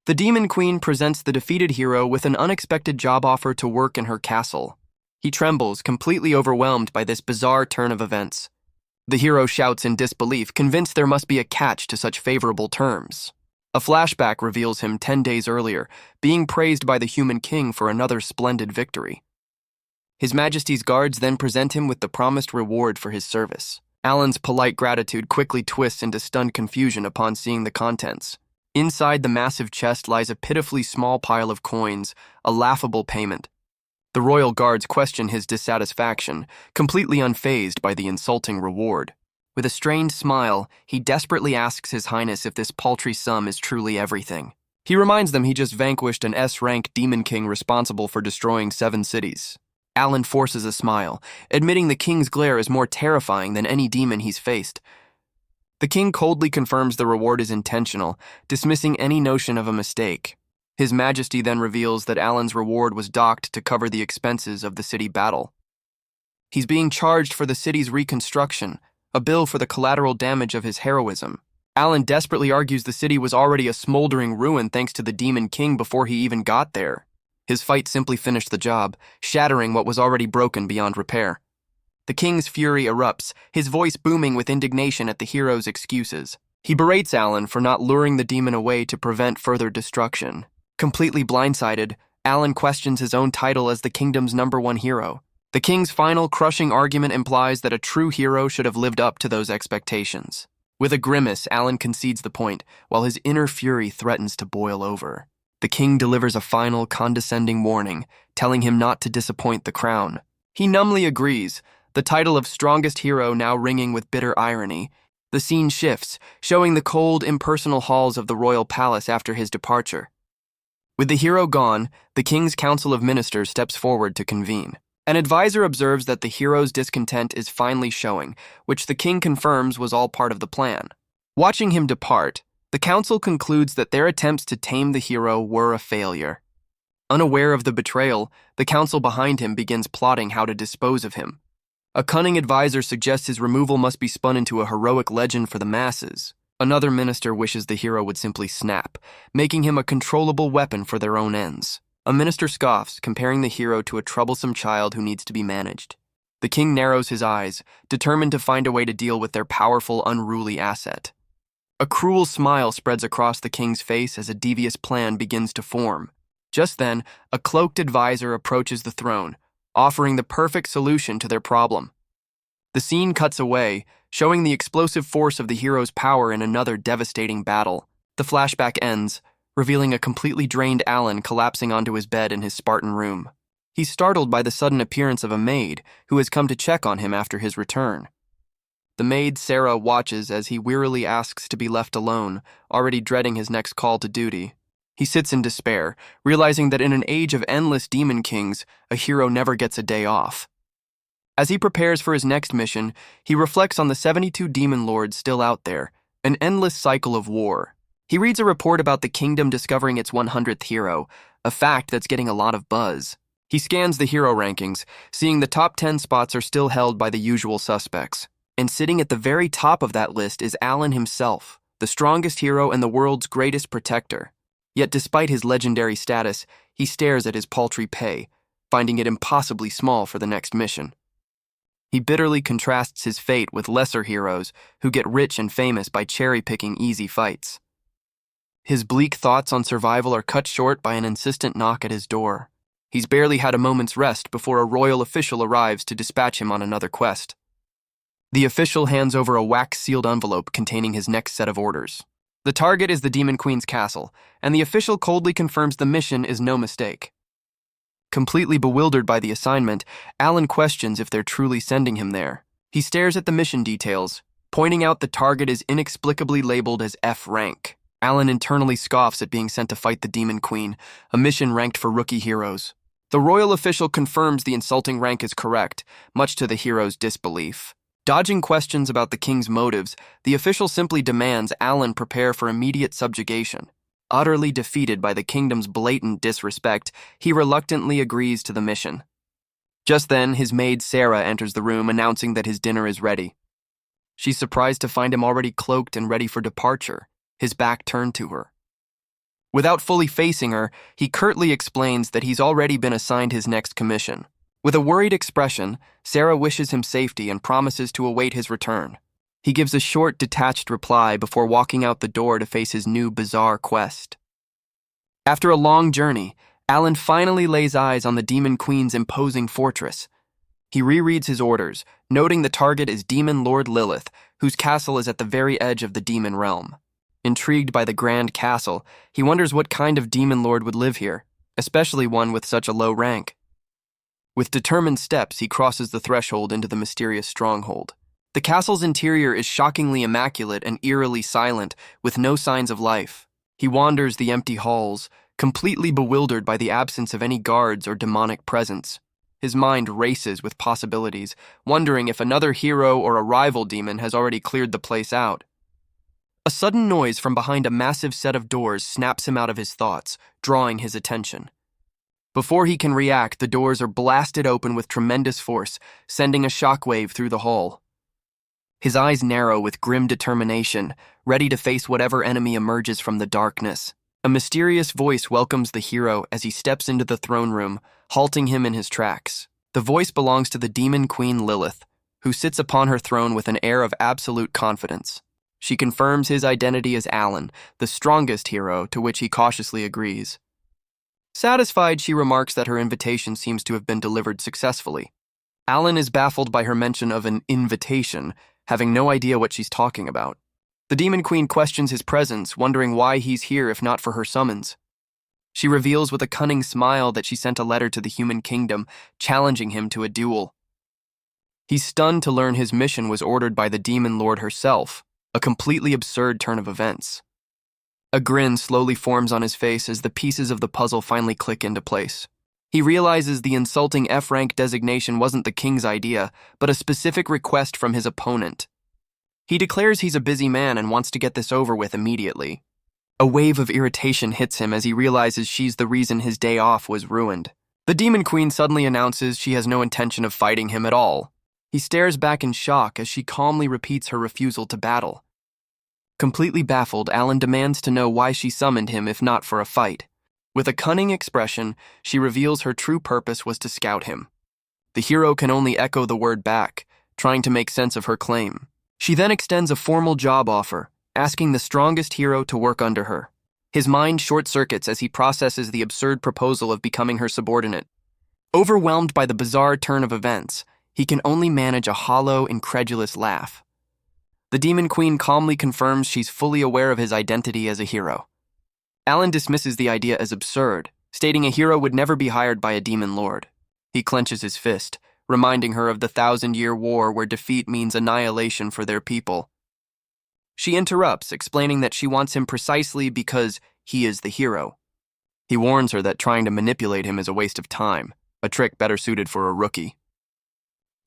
The Demon Queen presents the defeated hero with an unexpected job offer to work in her castle. He trembles, completely overwhelmed by this bizarre turn of events. The hero shouts in disbelief, convinced there must be a catch to such favorable terms. A flashback reveals him 10 days earlier, being praised by the human king for another splendid victory. His Majesty's guards then present him with the promised reward for his service. Alan's polite gratitude quickly twists into stunned confusion upon seeing the contents. Inside the massive chest lies a pitifully small pile of coins, a laughable payment. The royal guards question his dissatisfaction, completely unfazed by the insulting reward. With a strained smile, he desperately asks His Highness if this paltry sum is truly everything. He reminds them he just vanquished an S-rank demon king responsible for destroying 7 cities. Alan forces a smile, admitting the king's glare is more terrifying than any demon he's faced. The king coldly confirms the reward is intentional, dismissing any notion of a mistake. His Majesty then reveals that Alan's reward was docked to cover the expenses of the city battle. He's being charged for the city's reconstruction, a bill for the collateral damage of his heroism. Alan desperately argues the city was already a smoldering ruin thanks to the Demon King before he even got there. His fight simply finished the job, shattering what was already broken beyond repair. The king's fury erupts, his voice booming with indignation at the hero's excuses. He berates Alan for not luring the demon away to prevent further destruction. Completely blindsided, Alan questions his own title as the kingdom's #1 hero. The king's final crushing argument implies that a true hero should have lived up to those expectations. With a grimace, Alan concedes the point, while his inner fury threatens to boil over. The king delivers a final, condescending warning, telling him not to disappoint the crown. He numbly agrees, the title of strongest hero now ringing with bitter irony. The scene shifts, showing the cold, impersonal halls of the royal palace after his departure. With the hero gone, the king's council of ministers steps forward to convene. An advisor observes that the hero's discontent is finally showing, which the king confirms was all part of the plan. Watching him depart, the council concludes that their attempts to tame the hero were a failure. Unaware of the betrayal, the council behind him begins plotting how to dispose of him. A cunning advisor suggests his removal must be spun into a heroic legend for the masses. Another minister wishes the hero would simply snap, making him a controllable weapon for their own ends. A minister scoffs, comparing the hero to a troublesome child who needs to be managed. The king narrows his eyes, determined to find a way to deal with their powerful, unruly asset. A cruel smile spreads across the king's face as a devious plan begins to form. Just then, a cloaked advisor approaches the throne, offering the perfect solution to their problem. The scene cuts away, showing the explosive force of the hero's power in another devastating battle. The flashback ends, revealing a completely drained Alan collapsing onto his bed in his Spartan room. He's startled by the sudden appearance of a maid, who has come to check on him after his return. The maid, Sarah, watches as he wearily asks to be left alone, already dreading his next call to duty. He sits in despair, realizing that in an age of endless demon kings, a hero never gets a day off. As he prepares for his next mission, he reflects on the 72 demon lords still out there, an endless cycle of war. He reads a report about the kingdom discovering its 100th hero, a fact that's getting a lot of buzz. He scans the hero rankings, seeing the top 10 spots are still held by the usual suspects. And sitting at the very top of that list is Alan himself, the strongest hero and the world's greatest protector. Yet despite his legendary status, he stares at his paltry pay, finding it impossibly small for the next mission. He bitterly contrasts his fate with lesser heroes who get rich and famous by cherry-picking easy fights. His bleak thoughts on survival are cut short by an insistent knock at his door. He's barely had a moment's rest before a royal official arrives to dispatch him on another quest. The official hands over a wax-sealed envelope containing his next set of orders. The target is the Demon Queen's castle, and the official coldly confirms the mission is no mistake. Completely bewildered by the assignment, Alan questions if they're truly sending him there. He stares at the mission details, pointing out the target is inexplicably labeled as F rank. Alan internally scoffs at being sent to fight the Demon Queen, a mission ranked for rookie heroes. The royal official confirms the insulting rank is correct, much to the hero's disbelief. Dodging questions about the king's motives, the official simply demands Alan prepare for immediate subjugation. Utterly defeated by the kingdom's blatant disrespect, he reluctantly agrees to the mission. Just then, his maid Sarah enters the room announcing that his dinner is ready. She's surprised to find him already cloaked and ready for departure, his back turned to her. Without fully facing her, he curtly explains that he's already been assigned his next commission. With a worried expression, Sarah wishes him safety and promises to await his return. He gives a short, detached reply before walking out the door to face his new bizarre quest. After a long journey, Alan finally lays eyes on the Demon Queen's imposing fortress. He rereads his orders, noting the target is Demon Lord Lilith, whose castle is at the very edge of the demon realm. Intrigued by the grand castle, he wonders what kind of demon lord would live here, especially one with such a low rank. With determined steps, he crosses the threshold into the mysterious stronghold. The castle's interior is shockingly immaculate and eerily silent, with no signs of life. He wanders the empty halls, completely bewildered by the absence of any guards or demonic presence. His mind races with possibilities, wondering if another hero or a rival demon has already cleared the place out. A sudden noise from behind a massive set of doors snaps him out of his thoughts, drawing his attention. Before he can react, the doors are blasted open with tremendous force, sending a shockwave through the hall. His eyes narrow with grim determination, ready to face whatever enemy emerges from the darkness. A mysterious voice welcomes the hero as he steps into the throne room, halting him in his tracks. The voice belongs to the Demon Queen Lilith, who sits upon her throne with an air of absolute confidence. She confirms his identity as Alan, the strongest hero, to which he cautiously agrees. Satisfied, she remarks that her invitation seems to have been delivered successfully. Alan is baffled by her mention of an invitation, having no idea what she's talking about. The Demon Queen questions his presence, wondering why he's here if not for her summons. She reveals with a cunning smile that she sent a letter to the human kingdom, challenging him to a duel. He's stunned to learn his mission was ordered by the Demon Lord herself, a completely absurd turn of events. A grin slowly forms on his face as the pieces of the puzzle finally click into place. He realizes the insulting F-rank designation wasn't the king's idea, but a specific request from his opponent. He declares he's a busy man and wants to get this over with immediately. A wave of irritation hits him as he realizes she's the reason his day off was ruined. The Demon Queen suddenly announces she has no intention of fighting him at all. He stares back in shock as she calmly repeats her refusal to battle. Completely baffled, Alan demands to know why she summoned him if not for a fight. With a cunning expression, she reveals her true purpose was to scout him. The hero can only echo the word back, trying to make sense of her claim. She then extends a formal job offer, asking the strongest hero to work under her. His mind short-circuits as he processes the absurd proposal of becoming her subordinate. Overwhelmed by the bizarre turn of events, he can only manage a hollow, incredulous laugh. The Demon Queen calmly confirms she's fully aware of his identity as a hero. Alan dismisses the idea as absurd, stating a hero would never be hired by a demon lord. He clenches his fist, reminding her of the 1,000-year war where defeat means annihilation for their people. She interrupts, explaining that she wants him precisely because he is the hero. He warns her that trying to manipulate him is a waste of time, a trick better suited for a rookie.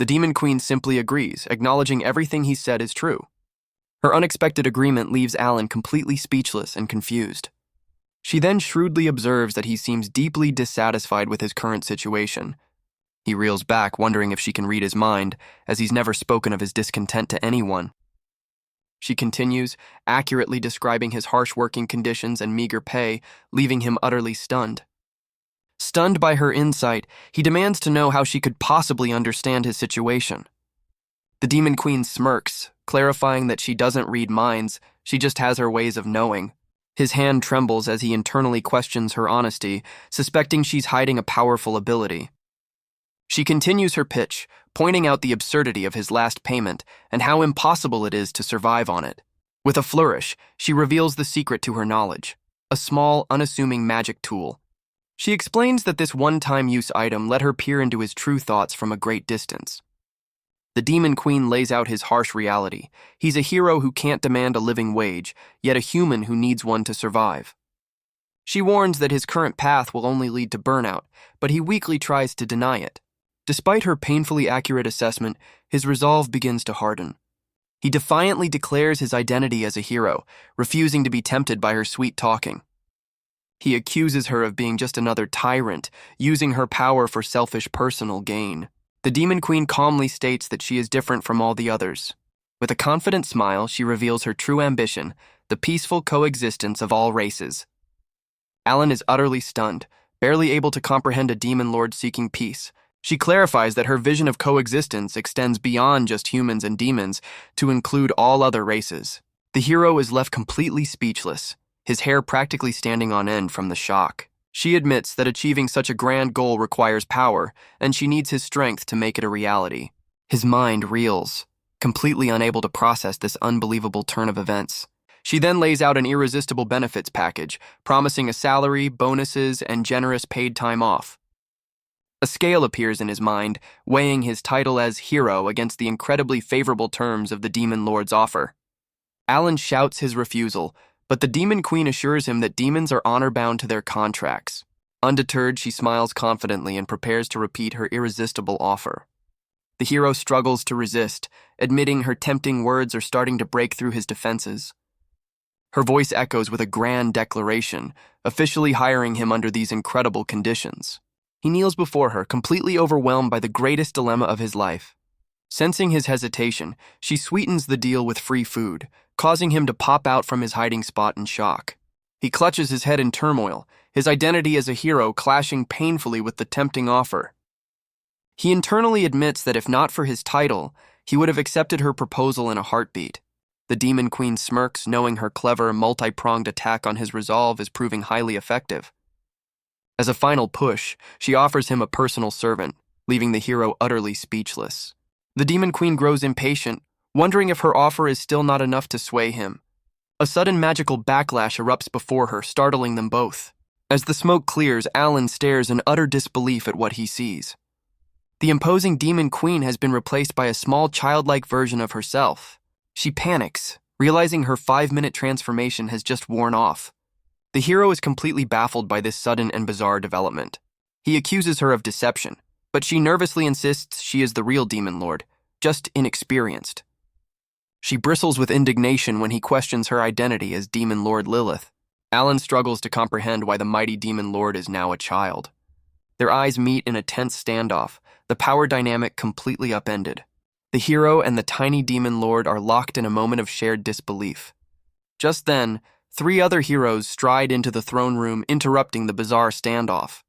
The Demon Queen simply agrees, acknowledging everything he said is true. Her unexpected agreement leaves Alan completely speechless and confused. She then shrewdly observes that he seems deeply dissatisfied with his current situation. He reels back, wondering if she can read his mind, as he's never spoken of his discontent to anyone. She continues, accurately describing his harsh working conditions and meager pay, leaving him utterly stunned. Stunned by her insight, he demands to know how she could possibly understand his situation. The Demon Queen smirks, clarifying that she doesn't read minds, she just has her ways of knowing. His hand trembles as he internally questions her honesty, suspecting she's hiding a powerful ability. She continues her pitch, pointing out the absurdity of his last payment and how impossible it is to survive on it. With a flourish, she reveals the secret to her knowledge, a small, unassuming magic tool. She explains that this one-time use item let her peer into his true thoughts from a great distance. The Demon Queen lays out his harsh reality. He's a hero who can't demand a living wage, yet a human who needs one to survive. She warns that his current path will only lead to burnout, but he weakly tries to deny it. Despite her painfully accurate assessment, his resolve begins to harden. He defiantly declares his identity as a hero, refusing to be tempted by her sweet talking. He accuses her of being just another tyrant, using her power for selfish personal gain. The Demon Queen calmly states that she is different from all the others. With a confident smile, she reveals her true ambition, the peaceful coexistence of all races. Alan is utterly stunned, barely able to comprehend a demon lord seeking peace. She clarifies that her vision of coexistence extends beyond just humans and demons to include all other races. The hero is left completely speechless, his hair practically standing on end from the shock. She admits that achieving such a grand goal requires power, and she needs his strength to make it a reality. His mind reels, completely unable to process this unbelievable turn of events. She then lays out an irresistible benefits package, promising a salary, bonuses, and generous paid time off. A scale appears in his mind, weighing his title as hero against the incredibly favorable terms of the Demon Lord's offer. Alan shouts his refusal, but the Demon Queen assures him that demons are honor-bound to their contracts. Undeterred, she smiles confidently and prepares to repeat her irresistible offer. The hero struggles to resist, admitting her tempting words are starting to break through his defenses. Her voice echoes with a grand declaration, officially hiring him under these incredible conditions. He kneels before her, completely overwhelmed by the greatest dilemma of his life. Sensing his hesitation, she sweetens the deal with free food, causing him to pop out from his hiding spot in shock. He clutches his head in turmoil, his identity as a hero clashing painfully with the tempting offer. He internally admits that if not for his title, he would have accepted her proposal in a heartbeat. The Demon Queen smirks, knowing her clever, multi-pronged attack on his resolve is proving highly effective. As a final push, she offers him a personal servant, leaving the hero utterly speechless. The Demon Queen grows impatient, wondering if her offer is still not enough to sway him. A sudden magical backlash erupts before her, startling them both. As the smoke clears, Alan stares in utter disbelief at what he sees. The imposing Demon Queen has been replaced by a small childlike version of herself. She panics, realizing her 5-minute transformation has just worn off. The hero is completely baffled by this sudden and bizarre development. He accuses her of deception, but she nervously insists she is the real Demon Lord, just inexperienced. She bristles with indignation when he questions her identity as Demon Lord Lilith. Alan struggles to comprehend why the mighty Demon Lord is now a child. Their eyes meet in a tense standoff, the power dynamic completely upended. The hero and the tiny Demon Lord are locked in a moment of shared disbelief. Just then, 3 other heroes stride into the throne room, interrupting the bizarre standoff.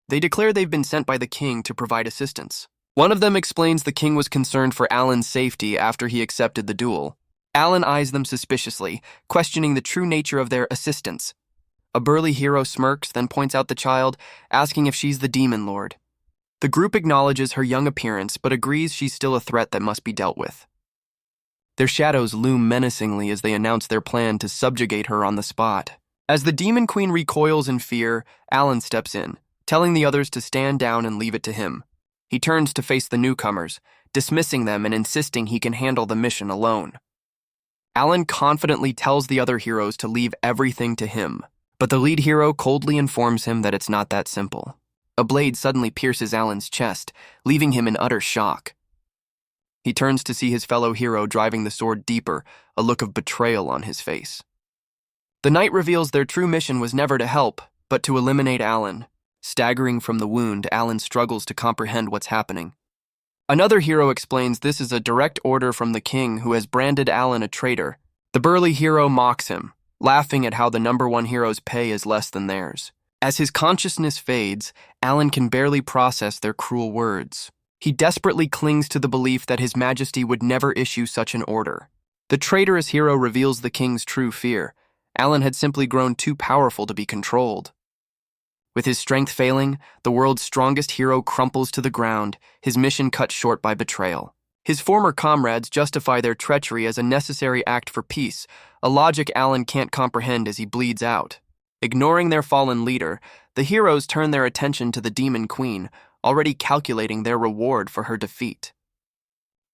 They declare they've been sent by the king to provide assistance. One of them explains the king was concerned for Alan's safety after he accepted the duel. Alan eyes them suspiciously, questioning the true nature of their assistance. A burly hero smirks, then points out the child, asking if she's the Demon Lord. The group acknowledges her young appearance, but agrees she's still a threat that must be dealt with. Their shadows loom menacingly as they announce their plan to subjugate her on the spot. As the Demon Queen recoils in fear, Alan steps in, telling the others to stand down and leave it to him. He turns to face the newcomers, dismissing them and insisting he can handle the mission alone. Alan confidently tells the other heroes to leave everything to him, but the lead hero coldly informs him that it's not that simple. A blade suddenly pierces Alan's chest, leaving him in utter shock. He turns to see his fellow hero driving the sword deeper, a look of betrayal on his face. The knight reveals their true mission was never to help, but to eliminate Alan. Staggering from the wound, Alan struggles to comprehend what's happening. Another hero explains this is a direct order from the king, who has branded Alan a traitor. The burly hero mocks him, laughing at how the #1 hero's pay is less than theirs. As his consciousness fades, Alan can barely process their cruel words. He desperately clings to the belief that His Majesty would never issue such an order. The traitorous hero reveals the king's true fear. Alan had simply grown too powerful to be controlled. With his strength failing, the world's strongest hero crumples to the ground, his mission cut short by betrayal. His former comrades justify their treachery as a necessary act for peace, a logic Alan can't comprehend as he bleeds out. Ignoring their fallen leader, the heroes turn their attention to the Demon Queen, already calculating their reward for her defeat.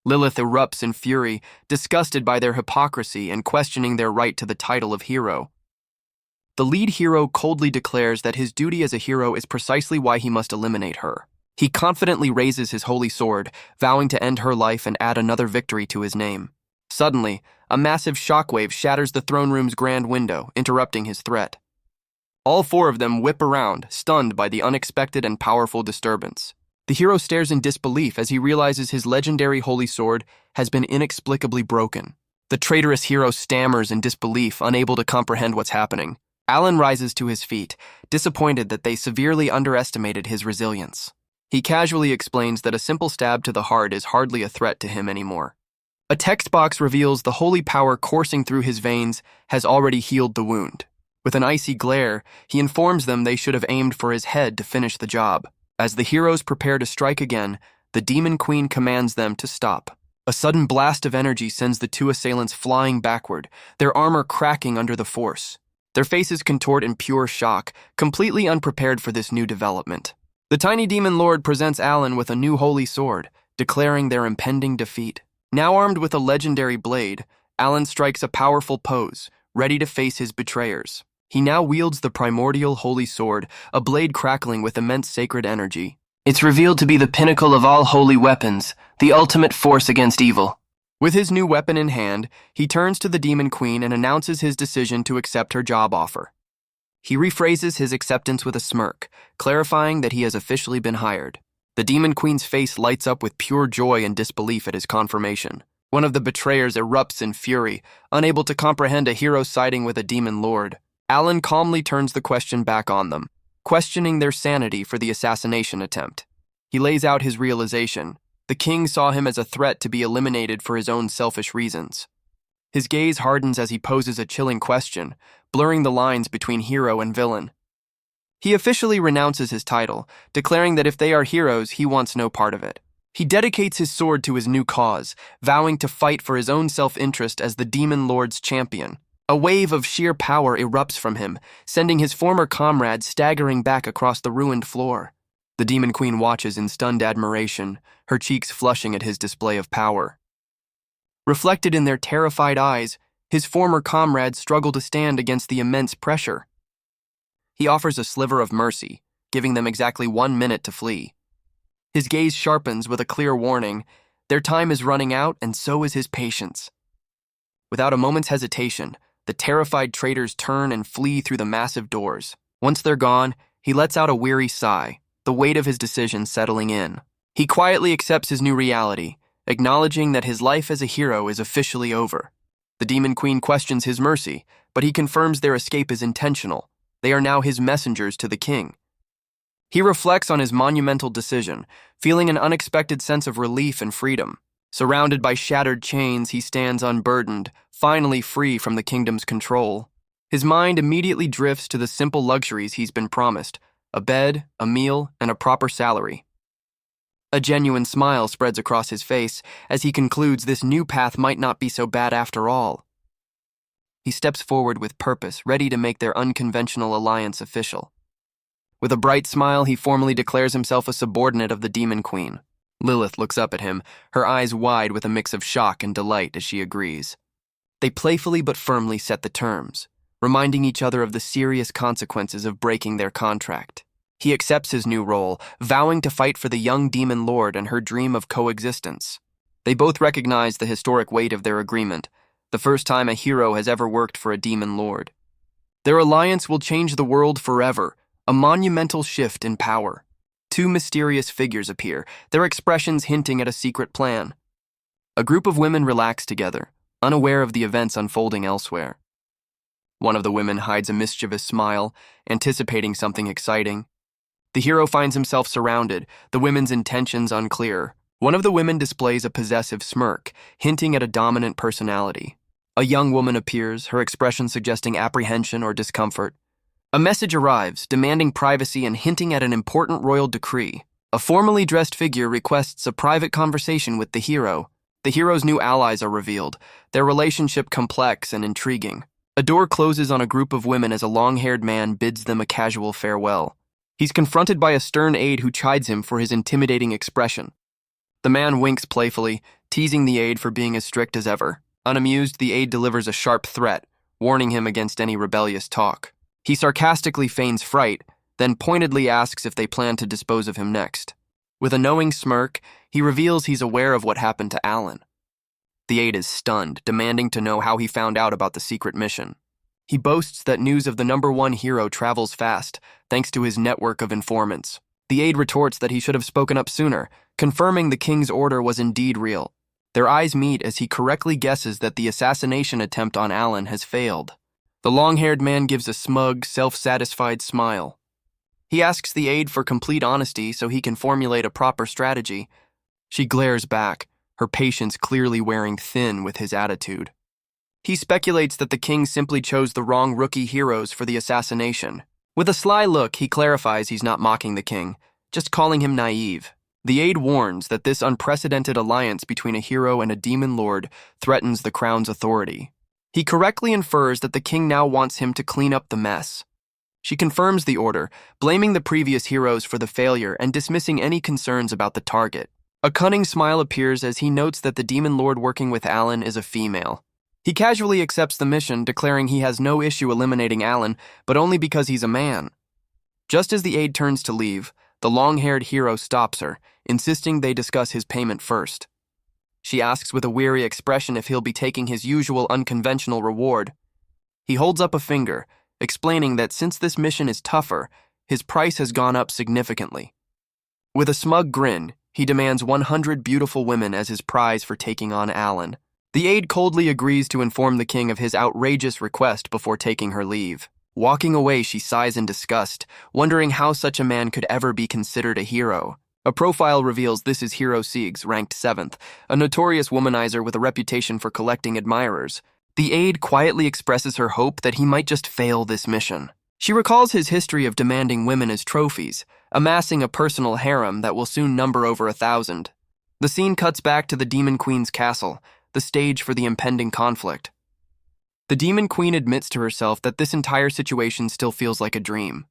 Lilith erupts in fury, disgusted by their hypocrisy and questioning their right to the title of hero. The lead hero coldly declares that his duty as a hero is precisely why he must eliminate her. He confidently raises his holy sword, vowing to end her life and add another victory to his name. Suddenly, a massive shockwave shatters the throne room's grand window, interrupting his threat. All 4 of them whip around, stunned by the unexpected and powerful disturbance. The hero stares in disbelief as he realizes his legendary holy sword has been inexplicably broken. The traitorous hero stammers in disbelief, unable to comprehend what's happening. Alan rises to his feet, disappointed that they severely underestimated his resilience. He casually explains that a simple stab to the heart is hardly a threat to him anymore. A text box reveals the holy power coursing through his veins has already healed the wound. With an icy glare, he informs them they should have aimed for his head to finish the job. As the heroes prepare to strike again, the Demon Queen commands them to stop. A sudden blast of energy sends the two assailants flying backward, their armor cracking under the force. Their faces contort in pure shock, completely unprepared for this new development. The tiny demon lord presents Alan with a new holy sword, declaring their impending defeat. Now armed with a legendary blade, Alan strikes a powerful pose, ready to face his betrayers. He now wields the primordial holy sword, a blade crackling with immense sacred energy. It's revealed to be the pinnacle of all holy weapons, the ultimate force against evil. With his new weapon in hand, he turns to the Demon Queen and announces his decision to accept her job offer. He rephrases his acceptance with a smirk, clarifying that he has officially been hired. The Demon Queen's face lights up with pure joy and disbelief at his confirmation. One of the betrayers erupts in fury, unable to comprehend a hero siding with a demon lord. Alan calmly turns the question back on them, questioning their sanity for the assassination attempt. He lays out his realization. The king saw him as a threat to be eliminated for his own selfish reasons. His gaze hardens as he poses a chilling question, blurring the lines between hero and villain. He officially renounces his title, declaring that if they are heroes, he wants no part of it. He dedicates his sword to his new cause, vowing to fight for his own self-interest as the Demon Lord's champion. A wave of sheer power erupts from him, sending his former comrades staggering back across the ruined floor. The Demon Queen watches in stunned admiration, her cheeks flushing at his display of power. Reflected in their terrified eyes, his former comrades struggle to stand against the immense pressure. He offers a sliver of mercy, giving them exactly 1 minute to flee. His gaze sharpens with a clear warning. Their time is running out, and so is his patience. Without a moment's hesitation, the terrified traitors turn and flee through the massive doors. Once they're gone, he lets out a weary sigh, the weight of his decision settling in. He quietly accepts his new reality, acknowledging that his life as a hero is officially over. The Demon Queen questions his mercy, but he confirms their escape is intentional. They are now his messengers to the king. He reflects on his monumental decision, feeling an unexpected sense of relief and freedom. Surrounded by shattered chains, he stands unburdened, finally free from the kingdom's control. His mind immediately drifts to the simple luxuries he's been promised: a bed, a meal, and a proper salary. A genuine smile spreads across his face as he concludes this new path might not be so bad after all. He steps forward with purpose, ready to make their unconventional alliance official. With a bright smile, he formally declares himself a subordinate of the Demon Queen. Lilith looks up at him, her eyes wide with a mix of shock and delight as she agrees. They playfully but firmly set the terms, reminding each other of the serious consequences of breaking their contract. He accepts his new role, vowing to fight for the young demon lord and her dream of coexistence. They both recognize the historic weight of their agreement, the first time a hero has ever worked for a demon lord. Their alliance will change the world forever, a monumental shift in power. Two mysterious figures appear, their expressions hinting at a secret plan. A group of women relax together, unaware of the events unfolding elsewhere. One of the women hides a mischievous smile, anticipating something exciting. The hero finds himself surrounded, the women's intentions unclear. One of the women displays a possessive smirk, hinting at a dominant personality. A young woman appears, her expression suggesting apprehension or discomfort. A message arrives, demanding privacy and hinting at an important royal decree. A formally dressed figure requests a private conversation with the hero. The hero's new allies are revealed, their relationship complex and intriguing. A door closes on a group of women as a long-haired man bids them a casual farewell. He's confronted by a stern aide who chides him for his intimidating expression. The man winks playfully, teasing the aide for being as strict as ever. Unamused, the aide delivers a sharp threat, warning him against any rebellious talk. He sarcastically feigns fright, then pointedly asks if they plan to dispose of him next. With a knowing smirk, he reveals he's aware of what happened to Alan. The aide is stunned, demanding to know how he found out about the secret mission. He boasts that news of the #1 hero travels fast, thanks to his network of informants. The aide retorts that he should have spoken up sooner, confirming the king's order was indeed real. Their eyes meet as he correctly guesses that the assassination attempt on Alan has failed. The long-haired man gives a smug, self-satisfied smile. He asks the aide for complete honesty so he can formulate a proper strategy. She glares back, her patience clearly wearing thin with his attitude. He speculates that the king simply chose the wrong rookie heroes for the assassination. With a sly look, he clarifies he's not mocking the king, just calling him naive. The aide warns that this unprecedented alliance between a hero and a demon lord threatens the crown's authority. He correctly infers that the king now wants him to clean up the mess. She confirms the order, blaming the previous heroes for the failure and dismissing any concerns about the target. A cunning smile appears as he notes that the demon lord working with Alan is a female. He casually accepts the mission, declaring he has no issue eliminating Alan, but only because he's a man. Just as the aide turns to leave, the long-haired hero stops her, insisting they discuss his payment first. She asks with a weary expression if he'll be taking his usual unconventional reward. He holds up a finger, explaining that since this mission is tougher, his price has gone up significantly. With a smug grin, he demands 100 beautiful women as his prize for taking on Alan. The aide coldly agrees to inform the king of his outrageous request before taking her leave. Walking away, she sighs in disgust, wondering how such a man could ever be considered a hero. A profile reveals this is hero Sigs, ranked 7th, a notorious womanizer with a reputation for collecting admirers. The aide quietly expresses her hope that he might just fail this mission. She recalls his history of demanding women as trophies, amassing a personal harem that will soon number over 1,000. The scene cuts back to the Demon Queen's castle, the stage for the impending conflict. The Demon Queen admits to herself that this entire situation still feels like a dream.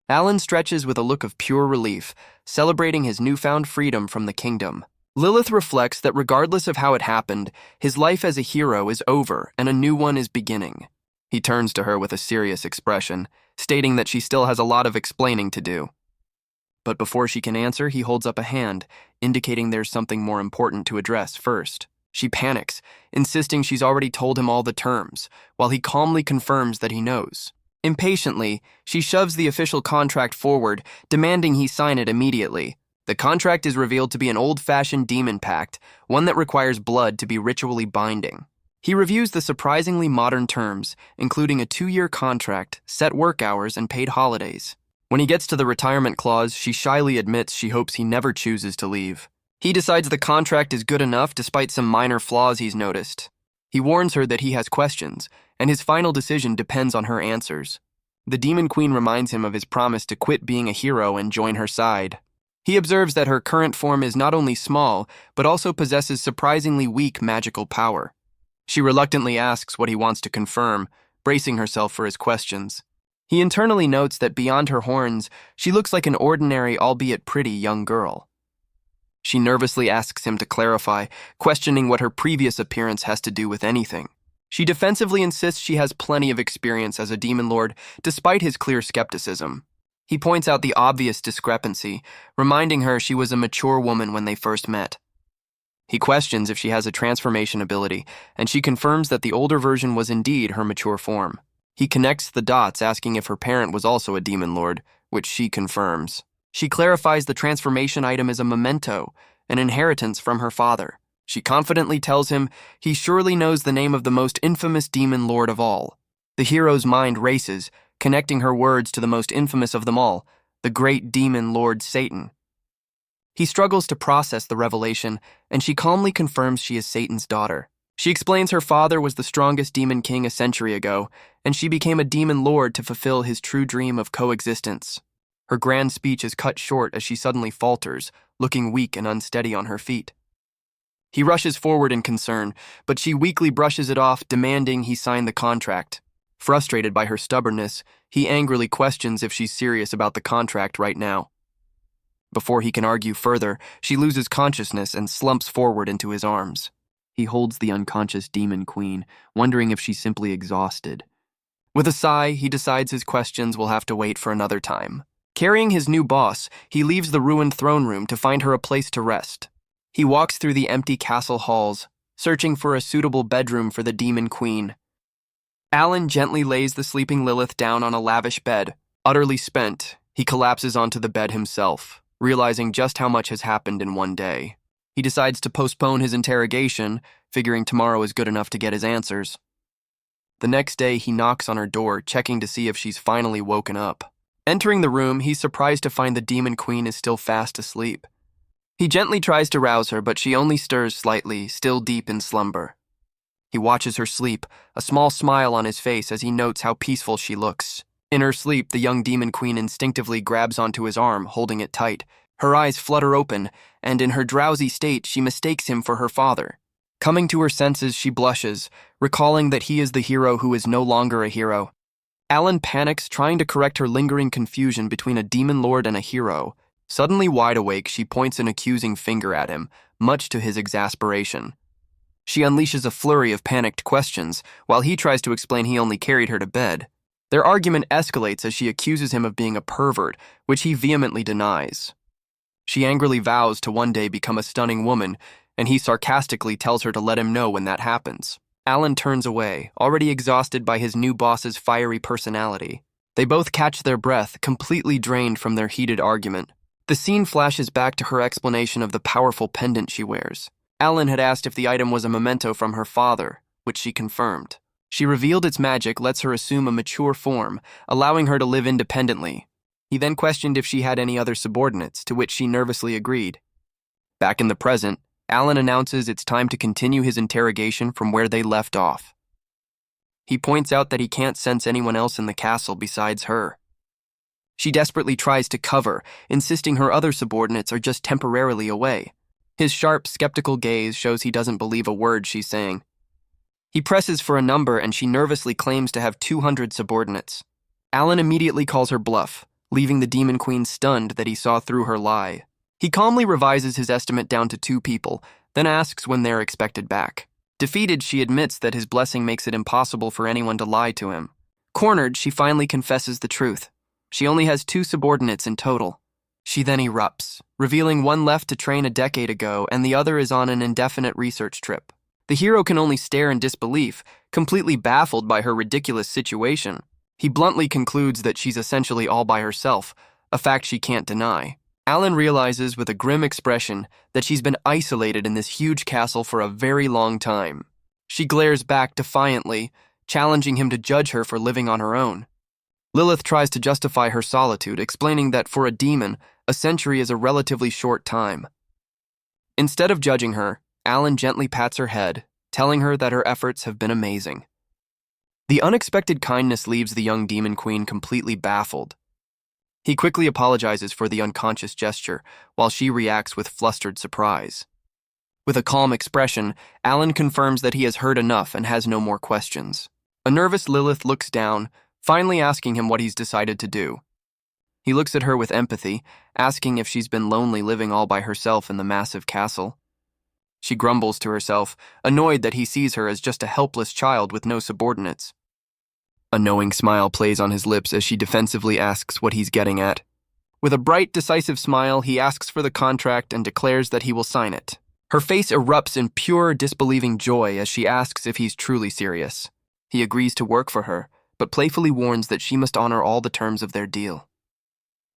Alan stretches with a look of pure relief, celebrating his newfound freedom from the kingdom. Lilith reflects that regardless of how it happened, his life as a hero is over and a new one is beginning. He turns to her with a serious expression, stating that she still has a lot of explaining to do. But before she can answer, he holds up a hand, indicating there's something more important to address first. She panics, insisting she's already told him all the terms, while he calmly confirms that he knows. Impatiently, she shoves the official contract forward, demanding he sign it immediately. The contract is revealed to be an old-fashioned demon pact, one that requires blood to be ritually binding. He reviews the surprisingly modern terms, including a 2-year contract, set work hours, and paid holidays. When he gets to the retirement clause, she shyly admits she hopes he never chooses to leave. He decides the contract is good enough despite some minor flaws he's noticed. He warns her that he has questions, and his final decision depends on her answers. The Demon Queen reminds him of his promise to quit being a hero and join her side. He observes that her current form is not only small, but also possesses surprisingly weak magical power. She reluctantly asks what he wants to confirm, bracing herself for his questions. He internally notes that beyond her horns, she looks like an ordinary, albeit pretty, young girl. She nervously asks him to clarify, questioning what her previous appearance has to do with anything. She defensively insists she has plenty of experience as a demon lord, despite his clear skepticism. He points out the obvious discrepancy, reminding her she was a mature woman when they first met. He questions if she has a transformation ability, and she confirms that the older version was indeed her mature form. He connects the dots, asking if her parent was also a demon lord, which she confirms. She clarifies the transformation item is a memento, an inheritance from her father. She confidently tells him he surely knows the name of the most infamous demon lord of all. The hero's mind races, connecting her words to the most infamous of them all, the great demon lord Satan. He struggles to process the revelation, and she calmly confirms she is Satan's daughter. She explains her father was the strongest demon king a century ago, and she became a demon lord to fulfill his true dream of coexistence. Her grand speech is cut short as she suddenly falters, looking weak and unsteady on her feet. He rushes forward in concern, but she weakly brushes it off, demanding he sign the contract. Frustrated by her stubbornness, he angrily questions if she's serious about the contract right now. Before he can argue further, she loses consciousness and slumps forward into his arms. He holds the unconscious demon queen, wondering if she's simply exhausted. With a sigh, he decides his questions will have to wait for another time. Carrying his new boss, he leaves the ruined throne room to find her a place to rest. He walks through the empty castle halls, searching for a suitable bedroom for the demon queen. Alan gently lays the sleeping Lilith down on a lavish bed. Utterly spent, he collapses onto the bed himself, realizing just how much has happened in one day. He decides to postpone his interrogation, figuring tomorrow is good enough to get his answers. The next day, he knocks on her door, checking to see if she's finally woken up. Entering the room, he's surprised to find the Demon Queen is still fast asleep. He gently tries to rouse her, but she only stirs slightly, still deep in slumber. He watches her sleep, a small smile on his face as he notes how peaceful she looks. In her sleep, the young Demon Queen instinctively grabs onto his arm, holding it tight. Her eyes flutter open, and in her drowsy state, she mistakes him for her father. Coming to her senses, she blushes, recalling that he is the hero who is no longer a hero. Alan panics, trying to correct her lingering confusion between a demon lord and a hero. Suddenly wide awake, she points an accusing finger at him, much to his exasperation. She unleashes a flurry of panicked questions, while he tries to explain he only carried her to bed. Their argument escalates as she accuses him of being a pervert, which he vehemently denies. She angrily vows to one day become a stunning woman, and he sarcastically tells her to let him know when that happens. Alan turns away, already exhausted by his new boss's fiery personality. They both catch their breath, completely drained from their heated argument. The scene flashes back to her explanation of the powerful pendant she wears. Alan had asked if the item was a memento from her father, which she confirmed. She revealed its magic lets her assume a mature form, allowing her to live independently. He then questioned if she had any other subordinates, to which she nervously agreed. Back in the present, Alan announces it's time to continue his interrogation from where they left off. He points out that he can't sense anyone else in the castle besides her. She desperately tries to cover, insisting her other subordinates are just temporarily away. His sharp, skeptical gaze shows he doesn't believe a word she's saying. He presses for a number and she nervously claims to have 200 subordinates. Alan immediately calls her bluff, leaving the Demon Queen stunned that he saw through her lie. He calmly revises his estimate down to 2 people, then asks when they're expected back. Defeated, she admits that his blessing makes it impossible for anyone to lie to him. Cornered, she finally confesses the truth. She only has 2 subordinates in total. She then erupts, revealing one left to train a decade ago and the other is on an indefinite research trip. The hero can only stare in disbelief, completely baffled by her ridiculous situation. He bluntly concludes that she's essentially all by herself, a fact she can't deny. Alan realizes with a grim expression that she's been isolated in this huge castle for a very long time. She glares back defiantly, challenging him to judge her for living on her own. Lilith tries to justify her solitude, explaining that for a demon, a century is a relatively short time. Instead of judging her, Alan gently pats her head, telling her that her efforts have been amazing. The unexpected kindness leaves the young Demon Queen completely baffled. He quickly apologizes for the unconscious gesture, while she reacts with flustered surprise. With a calm expression, Alan confirms that he has heard enough and has no more questions. A nervous Lilith looks down, finally asking him what he's decided to do. He looks at her with empathy, asking if she's been lonely living all by herself in the massive castle. She grumbles to herself, annoyed that he sees her as just a helpless child with no subordinates. A knowing smile plays on his lips as she defensively asks what he's getting at. With a bright, decisive smile, he asks for the contract and declares that he will sign it. Her face erupts in pure, disbelieving joy as she asks if he's truly serious. He agrees to work for her, but playfully warns that she must honor all the terms of their deal.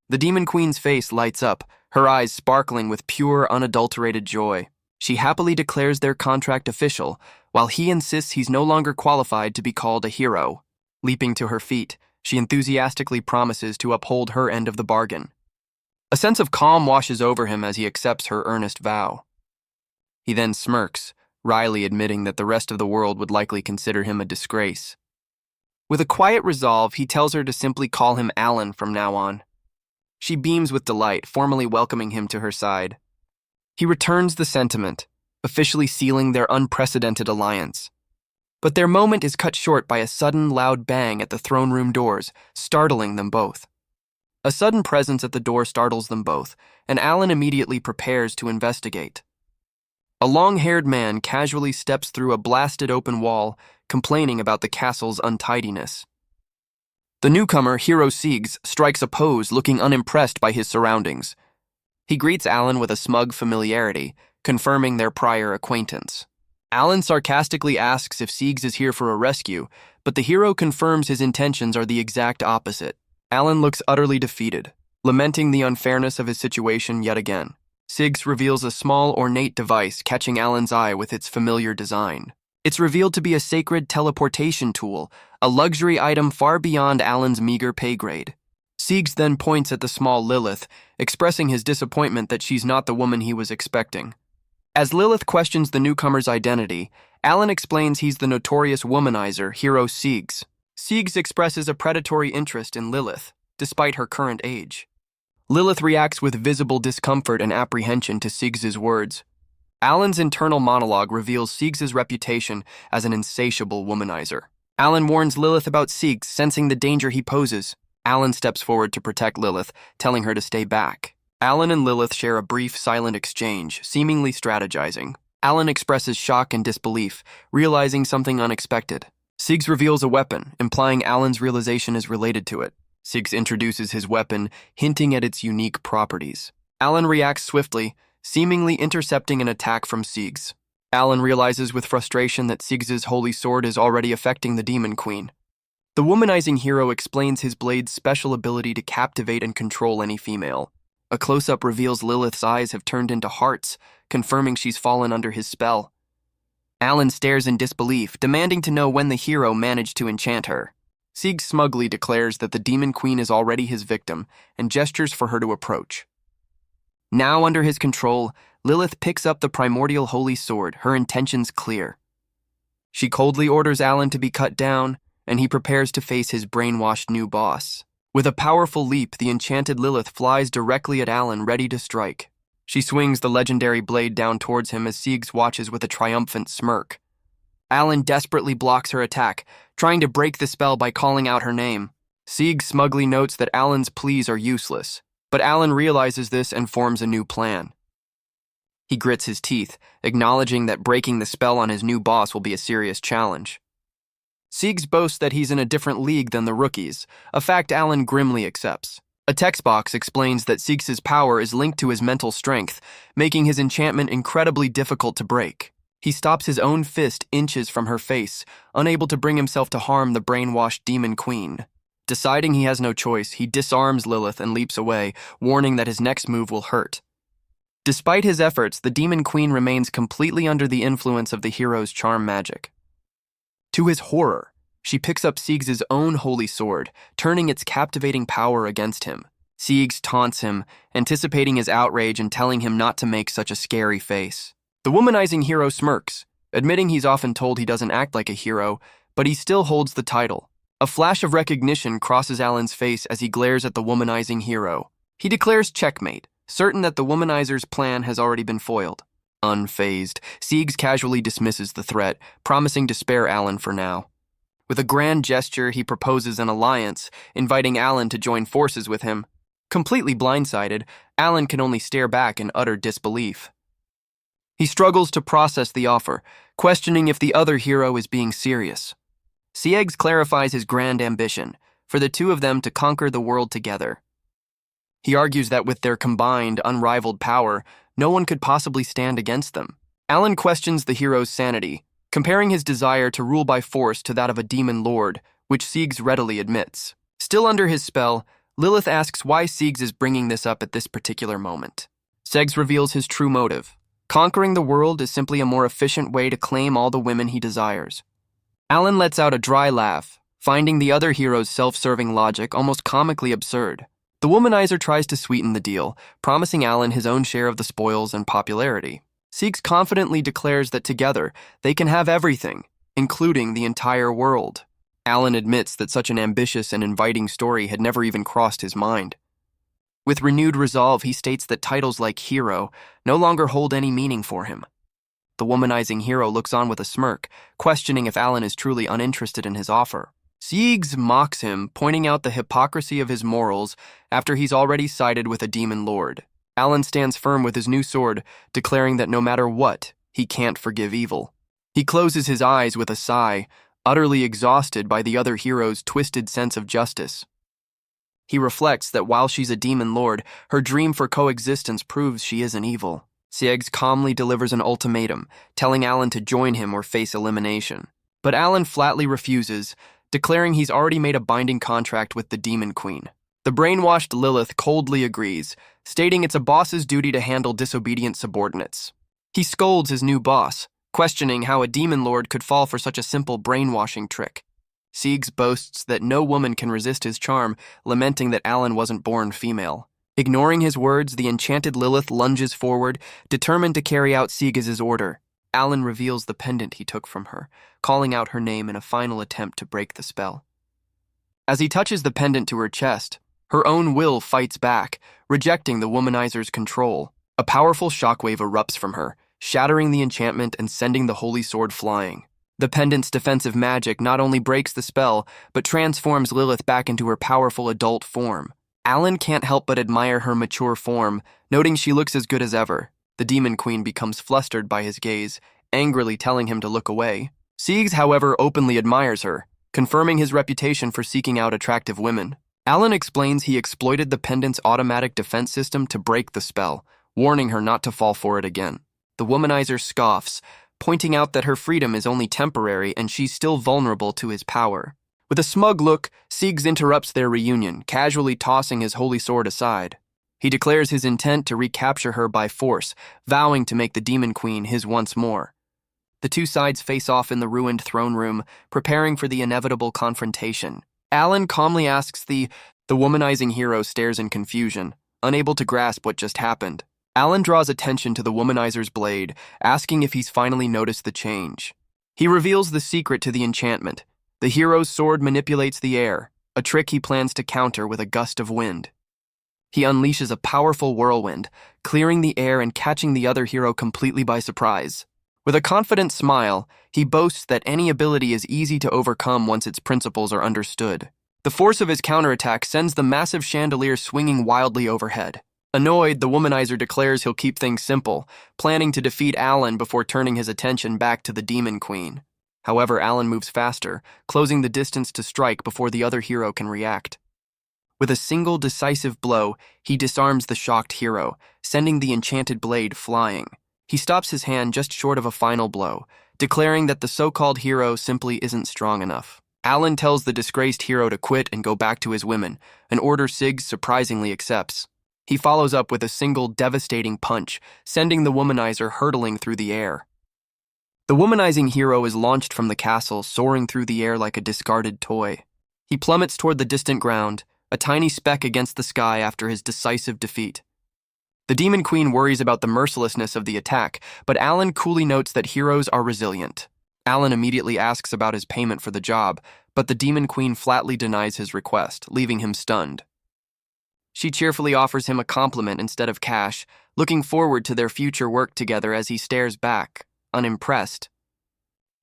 The Demon Queen's face lights up, her eyes sparkling with pure, unadulterated joy. She happily declares their contract official, while he insists he's no longer qualified to be called a hero. Leaping to her feet, she enthusiastically promises to uphold her end of the bargain. A sense of calm washes over him as he accepts her earnest vow. He then smirks, wryly admitting that the rest of the world would likely consider him a disgrace. With a quiet resolve, he tells her to simply call him Alan from now on. She beams with delight, formally welcoming him to her side. He returns the sentiment, officially sealing their unprecedented alliance. But their moment is cut short by a sudden, loud bang at the throne room doors, startling them both. A sudden presence at the door startles them both, and Alan immediately prepares to investigate. A long-haired man casually steps through a blasted open wall, complaining about the castle's untidiness. The newcomer, Hero Sigs, strikes a pose, looking unimpressed by his surroundings. He greets Alan with a smug familiarity, confirming their prior acquaintance. Alan sarcastically asks if Sigs is here for a rescue, but the hero confirms his intentions are the exact opposite. Alan looks utterly defeated, lamenting the unfairness of his situation yet again. Sigs reveals a small, ornate device, catching Alan's eye with its familiar design. It's revealed to be a sacred teleportation tool, a luxury item far beyond Alan's meager pay grade. Sigs then points at the small Lilith, expressing his disappointment that she's not the woman he was expecting. As Lilith questions the newcomer's identity, Alan explains he's the notorious womanizer, hero Sigs. Sigs expresses a predatory interest in Lilith, despite her current age. Lilith reacts with visible discomfort and apprehension to Sigs's words. Alan's internal monologue reveals Sigs's reputation as an insatiable womanizer. Alan warns Lilith about Sigs, sensing the danger he poses. Alan steps forward to protect Lilith, telling her to stay back. Alan and Lilith share a brief, silent exchange, seemingly strategizing. Alan expresses shock and disbelief, realizing something unexpected. Sigs reveals a weapon, implying Alan's realization is related to it. Sigs introduces his weapon, hinting at its unique properties. Alan reacts swiftly, seemingly intercepting an attack from Sigs. Alan realizes with frustration that Sigs's holy sword is already affecting the Demon Queen. The womanizing hero explains his blade's special ability to captivate and control any female. A close-up reveals Lilith's eyes have turned into hearts, confirming she's fallen under his spell. Alan stares in disbelief, demanding to know when the hero managed to enchant her. Sigs smugly declares that the Demon Queen is already his victim and gestures for her to approach. Now under his control, Lilith picks up the primordial holy sword, her intentions clear. She coldly orders Alan to be cut down, and he prepares to face his brainwashed new boss. With a powerful leap, the enchanted Lilith flies directly at Alan, ready to strike. She swings the legendary blade down towards him as Sigs watches with a triumphant smirk. Alan desperately blocks her attack, trying to break the spell by calling out her name. Sigs smugly notes that Alan's pleas are useless, but Alan realizes this and forms a new plan. He grits his teeth, acknowledging that breaking the spell on his new boss will be a serious challenge. Sigs boasts that he's in a different league than the rookies, a fact Alan grimly accepts. A text box explains that Sigs's power is linked to his mental strength, making his enchantment incredibly difficult to break. He stops his own fist inches from her face, unable to bring himself to harm the brainwashed Demon Queen. Deciding he has no choice, he disarms Lilith and leaps away, warning that his next move will hurt. Despite his efforts, the Demon Queen remains completely under the influence of the hero's charm magic. To his horror, she picks up Sigs's own holy sword, turning its captivating power against him. Sigs taunts him, anticipating his outrage and telling him not to make such a scary face. The womanizing hero smirks, admitting he's often told he doesn't act like a hero, but he still holds the title. A flash of recognition crosses Alan's face as he glares at the womanizing hero. He declares checkmate, certain that the womanizer's plan has already been foiled. Unfazed, Sigs casually dismisses the threat, promising to spare Alan for now. With a grand gesture, he proposes an alliance, inviting Alan to join forces with him. Completely blindsided, Alan can only stare back in utter disbelief. He struggles to process the offer, questioning if the other hero is being serious. Sigs clarifies his grand ambition, for the two of them to conquer the world together. He argues that with their combined, unrivaled power, no one could possibly stand against them. Alan questions the hero's sanity, comparing his desire to rule by force to that of a demon lord, which Sigs readily admits. Still under his spell, Lilith asks why Sigs is bringing this up at this particular moment. Sigs reveals his true motive. Conquering the world is simply a more efficient way to claim all the women he desires. Alan lets out a dry laugh, finding the other hero's self-serving logic almost comically absurd. The womanizer tries to sweeten the deal, promising Alan his own share of the spoils and popularity. Sigs confidently declares that together they can have everything, including the entire world. Alan admits that such an ambitious and inviting story had never even crossed his mind. With renewed resolve, he states that titles like hero no longer hold any meaning for him. The womanizing hero looks on with a smirk, questioning if Alan is truly uninterested in his offer. Sigs mocks him, pointing out the hypocrisy of his morals after he's already sided with a demon lord. Alan stands firm with his new sword, declaring that no matter what, he can't forgive evil. He closes his eyes with a sigh, utterly exhausted by the other hero's twisted sense of justice. He reflects that while she's a demon lord, her dream for coexistence proves she isn't evil. Sigs calmly delivers an ultimatum, telling Alan to join him or face elimination. But Alan flatly refuses, declaring he's already made a binding contract with the Demon Queen. The brainwashed Lilith coldly agrees, stating it's a boss's duty to handle disobedient subordinates. He scolds his new boss, questioning how a demon lord could fall for such a simple brainwashing trick. Sigs boasts that no woman can resist his charm, lamenting that Alan wasn't born female. Ignoring his words, the enchanted Lilith lunges forward, determined to carry out Sigs's order. Alan reveals the pendant he took from her, calling out her name in a final attempt to break the spell. As he touches the pendant to her chest, her own will fights back, rejecting the womanizer's control. A powerful shockwave erupts from her, shattering the enchantment and sending the holy sword flying. The pendant's defensive magic not only breaks the spell, but transforms Lilith back into her powerful adult form. Alan can't help but admire her mature form, noting she looks as good as ever. The Demon Queen becomes flustered by his gaze, angrily telling him to look away. Sigs, however, openly admires her, confirming his reputation for seeking out attractive women. Alan explains he exploited the pendant's automatic defense system to break the spell, warning her not to fall for it again. The womanizer scoffs, pointing out that her freedom is only temporary and she's still vulnerable to his power. With a smug look, Sigs interrupts their reunion, casually tossing his holy sword aside. He declares his intent to recapture her by force, vowing to make the Demon Queen his once more. The two sides face off in the ruined throne room, preparing for the inevitable confrontation. Alan calmly asks the womanizing hero stares in confusion, unable to grasp what just happened. Alan draws attention to the womanizer's blade, asking if he's finally noticed the change. He reveals the secret to the enchantment. The hero's sword manipulates the air, a trick he plans to counter with a gust of wind. He unleashes a powerful whirlwind, clearing the air and catching the other hero completely by surprise. With a confident smile, he boasts that any ability is easy to overcome once its principles are understood. The force of his counterattack sends the massive chandelier swinging wildly overhead. Annoyed, the womanizer declares he'll keep things simple, planning to defeat Alan before turning his attention back to the Demon Queen. However, Alan moves faster, closing the distance to strike before the other hero can react. With a single decisive blow, he disarms the shocked hero, sending the enchanted blade flying. He stops his hand just short of a final blow, declaring that the so-called hero simply isn't strong enough. Alan tells the disgraced hero to quit and go back to his women, an order Sigs surprisingly accepts. He follows up with a single devastating punch, sending the womanizer hurtling through the air. The womanizing hero is launched from the castle, soaring through the air like a discarded toy. He plummets toward the distant ground, a tiny speck against the sky after his decisive defeat. The Demon Queen worries about the mercilessness of the attack, but Alan coolly notes that heroes are resilient. Alan immediately asks about his payment for the job, but the Demon Queen flatly denies his request, leaving him stunned. She cheerfully offers him a compliment instead of cash, looking forward to their future work together as he stares back, unimpressed.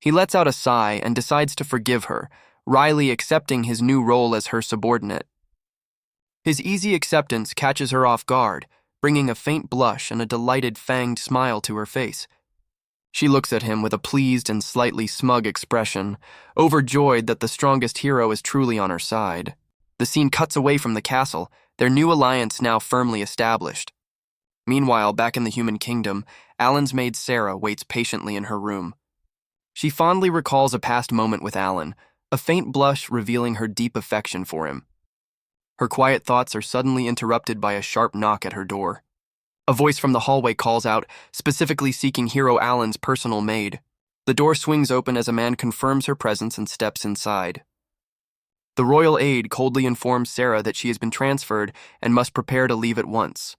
He lets out a sigh and decides to forgive her, wryly accepting his new role as her subordinate. His easy acceptance catches her off guard, bringing a faint blush and a delighted fanged smile to her face. She looks at him with a pleased and slightly smug expression, overjoyed that the strongest hero is truly on her side. The scene cuts away from the castle, their new alliance now firmly established. Meanwhile, back in the human kingdom, Alan's maid Sarah waits patiently in her room. She fondly recalls a past moment with Alan, a faint blush revealing her deep affection for him. Her quiet thoughts are suddenly interrupted by a sharp knock at her door. A voice from the hallway calls out, specifically seeking Hero Alan's personal maid. The door swings open as a man confirms her presence and steps inside. The royal aide coldly informs Sarah that she has been transferred and must prepare to leave at once.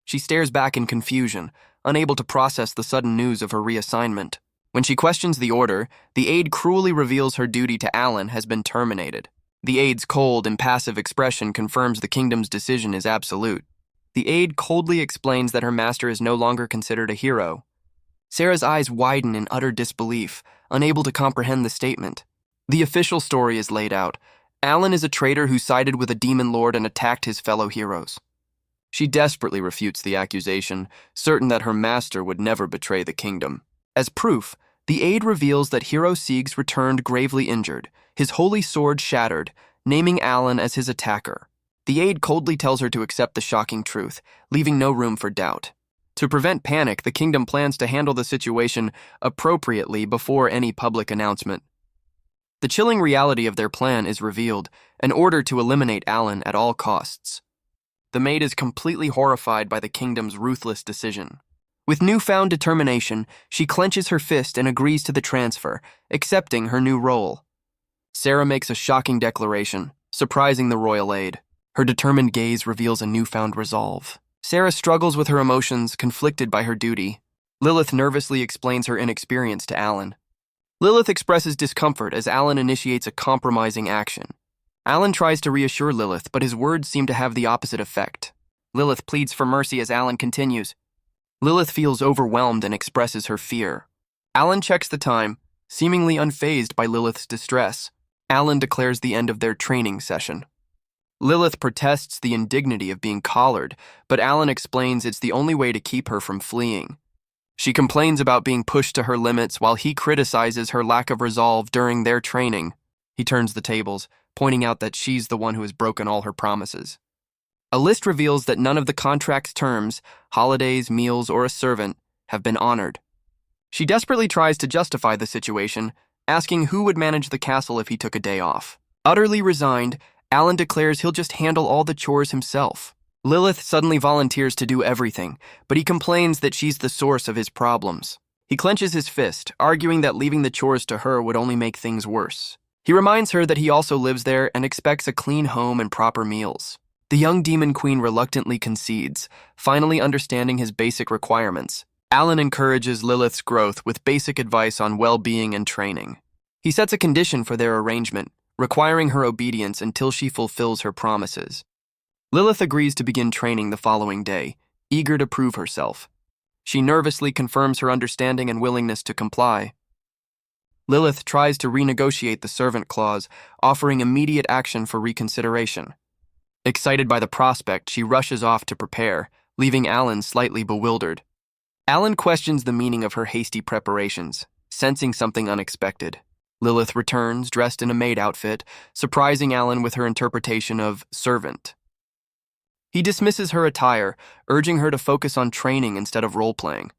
She stares back in confusion, unable to process the sudden news of her reassignment. When she questions the order, the aide cruelly reveals her duty to Alan has been terminated. The aide's cold, impassive expression confirms the kingdom's decision is absolute. The aide coldly explains that her master is no longer considered a hero. Sarah's eyes widen in utter disbelief, unable to comprehend the statement. The official story is laid out. Alan is a traitor who sided with a demon lord and attacked his fellow heroes. She desperately refutes the accusation, certain that her master would never betray the kingdom. As proof, the aide reveals that Hero Sigs returned gravely injured, his holy sword shattered, naming Alan as his attacker. The aide coldly tells her to accept the shocking truth, leaving no room for doubt. To prevent panic, the kingdom plans to handle the situation appropriately before any public announcement. The chilling reality of their plan is revealed, an order to eliminate Alan at all costs. The maid is completely horrified by the kingdom's ruthless decision. With newfound determination, she clenches her fist and agrees to the transfer, accepting her new role. Sarah makes a shocking declaration, surprising the royal aide. Her determined gaze reveals a newfound resolve. Sarah struggles with her emotions, conflicted by her duty. Lilith nervously explains her inexperience to Alan. Lilith expresses discomfort as Alan initiates a compromising action. Alan tries to reassure Lilith, but his words seem to have the opposite effect. Lilith pleads for mercy as Alan continues. Lilith feels overwhelmed and expresses her fear. Alan checks the time, seemingly unfazed by Lilith's distress. Alan declares the end of their training session. Lilith protests the indignity of being collared, but Alan explains it's the only way to keep her from fleeing. She complains about being pushed to her limits while he criticizes her lack of resolve during their training. He turns the tables, pointing out that she's the one who has broken all her promises. A list reveals that none of the contract's terms, holidays, meals, or a servant, have been honored. She desperately tries to justify the situation, asking who would manage the castle if he took a day off. Utterly resigned, Alan declares he'll just handle all the chores himself. Lilith suddenly volunteers to do everything, but he complains that she's the source of his problems. He clenches his fist, arguing that leaving the chores to her would only make things worse. He reminds her that he also lives there and expects a clean home and proper meals. The young demon queen reluctantly concedes, finally understanding his basic requirements. Alan encourages Lilith's growth with basic advice on well-being and training. He sets a condition for their arrangement, requiring her obedience until she fulfills her promises. Lilith agrees to begin training the following day, eager to prove herself. She nervously confirms her understanding and willingness to comply. Lilith tries to renegotiate the servant clause, offering immediate action for reconsideration. Excited by the prospect, she rushes off to prepare, leaving Alan slightly bewildered. Alan questions the meaning of her hasty preparations, sensing something unexpected. Lilith returns, dressed in a maid outfit, surprising Alan with her interpretation of servant. He dismisses her attire, urging her to focus on training instead of role-playing.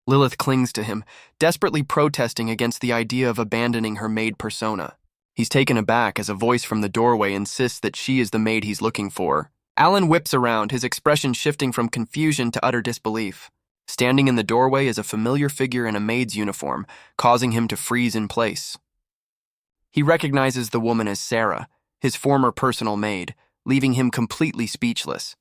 Lilith clings to him, desperately protesting against the idea of abandoning her maid persona. He's taken aback as a voice from the doorway insists that she is the maid he's looking for. Alan whips around, his expression shifting from confusion to utter disbelief. Standing in the doorway is a familiar figure in a maid's uniform, causing him to freeze in place. He recognizes the woman as Sarah, his former personal maid, leaving him completely speechless.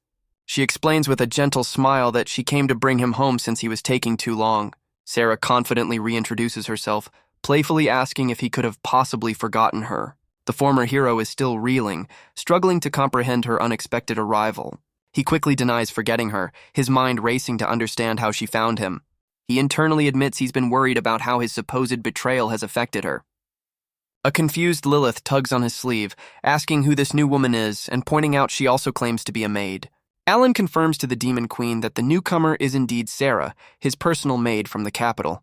She explains with a gentle smile that she came to bring him home since he was taking too long. Sarah confidently reintroduces herself, playfully asking if he could have possibly forgotten her. The former hero is still reeling, struggling to comprehend her unexpected arrival. He quickly denies forgetting her, his mind racing to understand how she found him. He internally admits he's been worried about how his supposed betrayal has affected her. A confused Lilith tugs on his sleeve, asking who this new woman is and pointing out she also claims to be a maid. Alan confirms to the Demon Queen that the newcomer is indeed Sarah, his personal maid from the capital.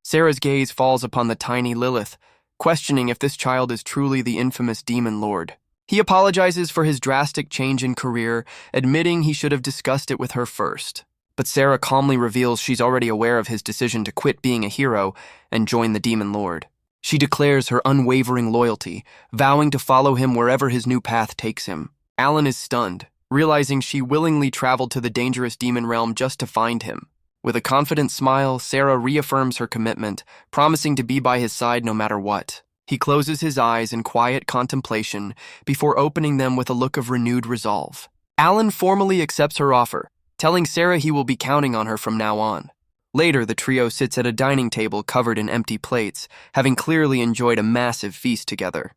Sarah's gaze falls upon the tiny Lilith, questioning if this child is truly the infamous Demon Lord. He apologizes for his drastic change in career, admitting he should have discussed it with her first. But Sarah calmly reveals she's already aware of his decision to quit being a hero and join the Demon Lord. She declares her unwavering loyalty, vowing to follow him wherever his new path takes him. Alan is stunned, realizing she willingly traveled to the dangerous demon realm just to find him. With a confident smile, Sarah reaffirms her commitment, promising to be by his side no matter what. He closes his eyes in quiet contemplation before opening them with a look of renewed resolve. Alan formally accepts her offer, telling Sarah he will be counting on her from now on. Later, the trio sits at a dining table covered in empty plates, having clearly enjoyed a massive feast together.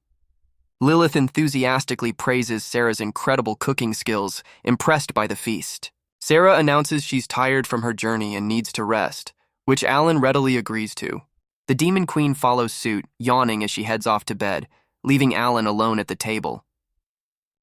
Lilith enthusiastically praises Sarah's incredible cooking skills, impressed by the feast. Sarah announces she's tired from her journey and needs to rest, which Alan readily agrees to. The Demon Queen follows suit, yawning as she heads off to bed, leaving Alan alone at the table.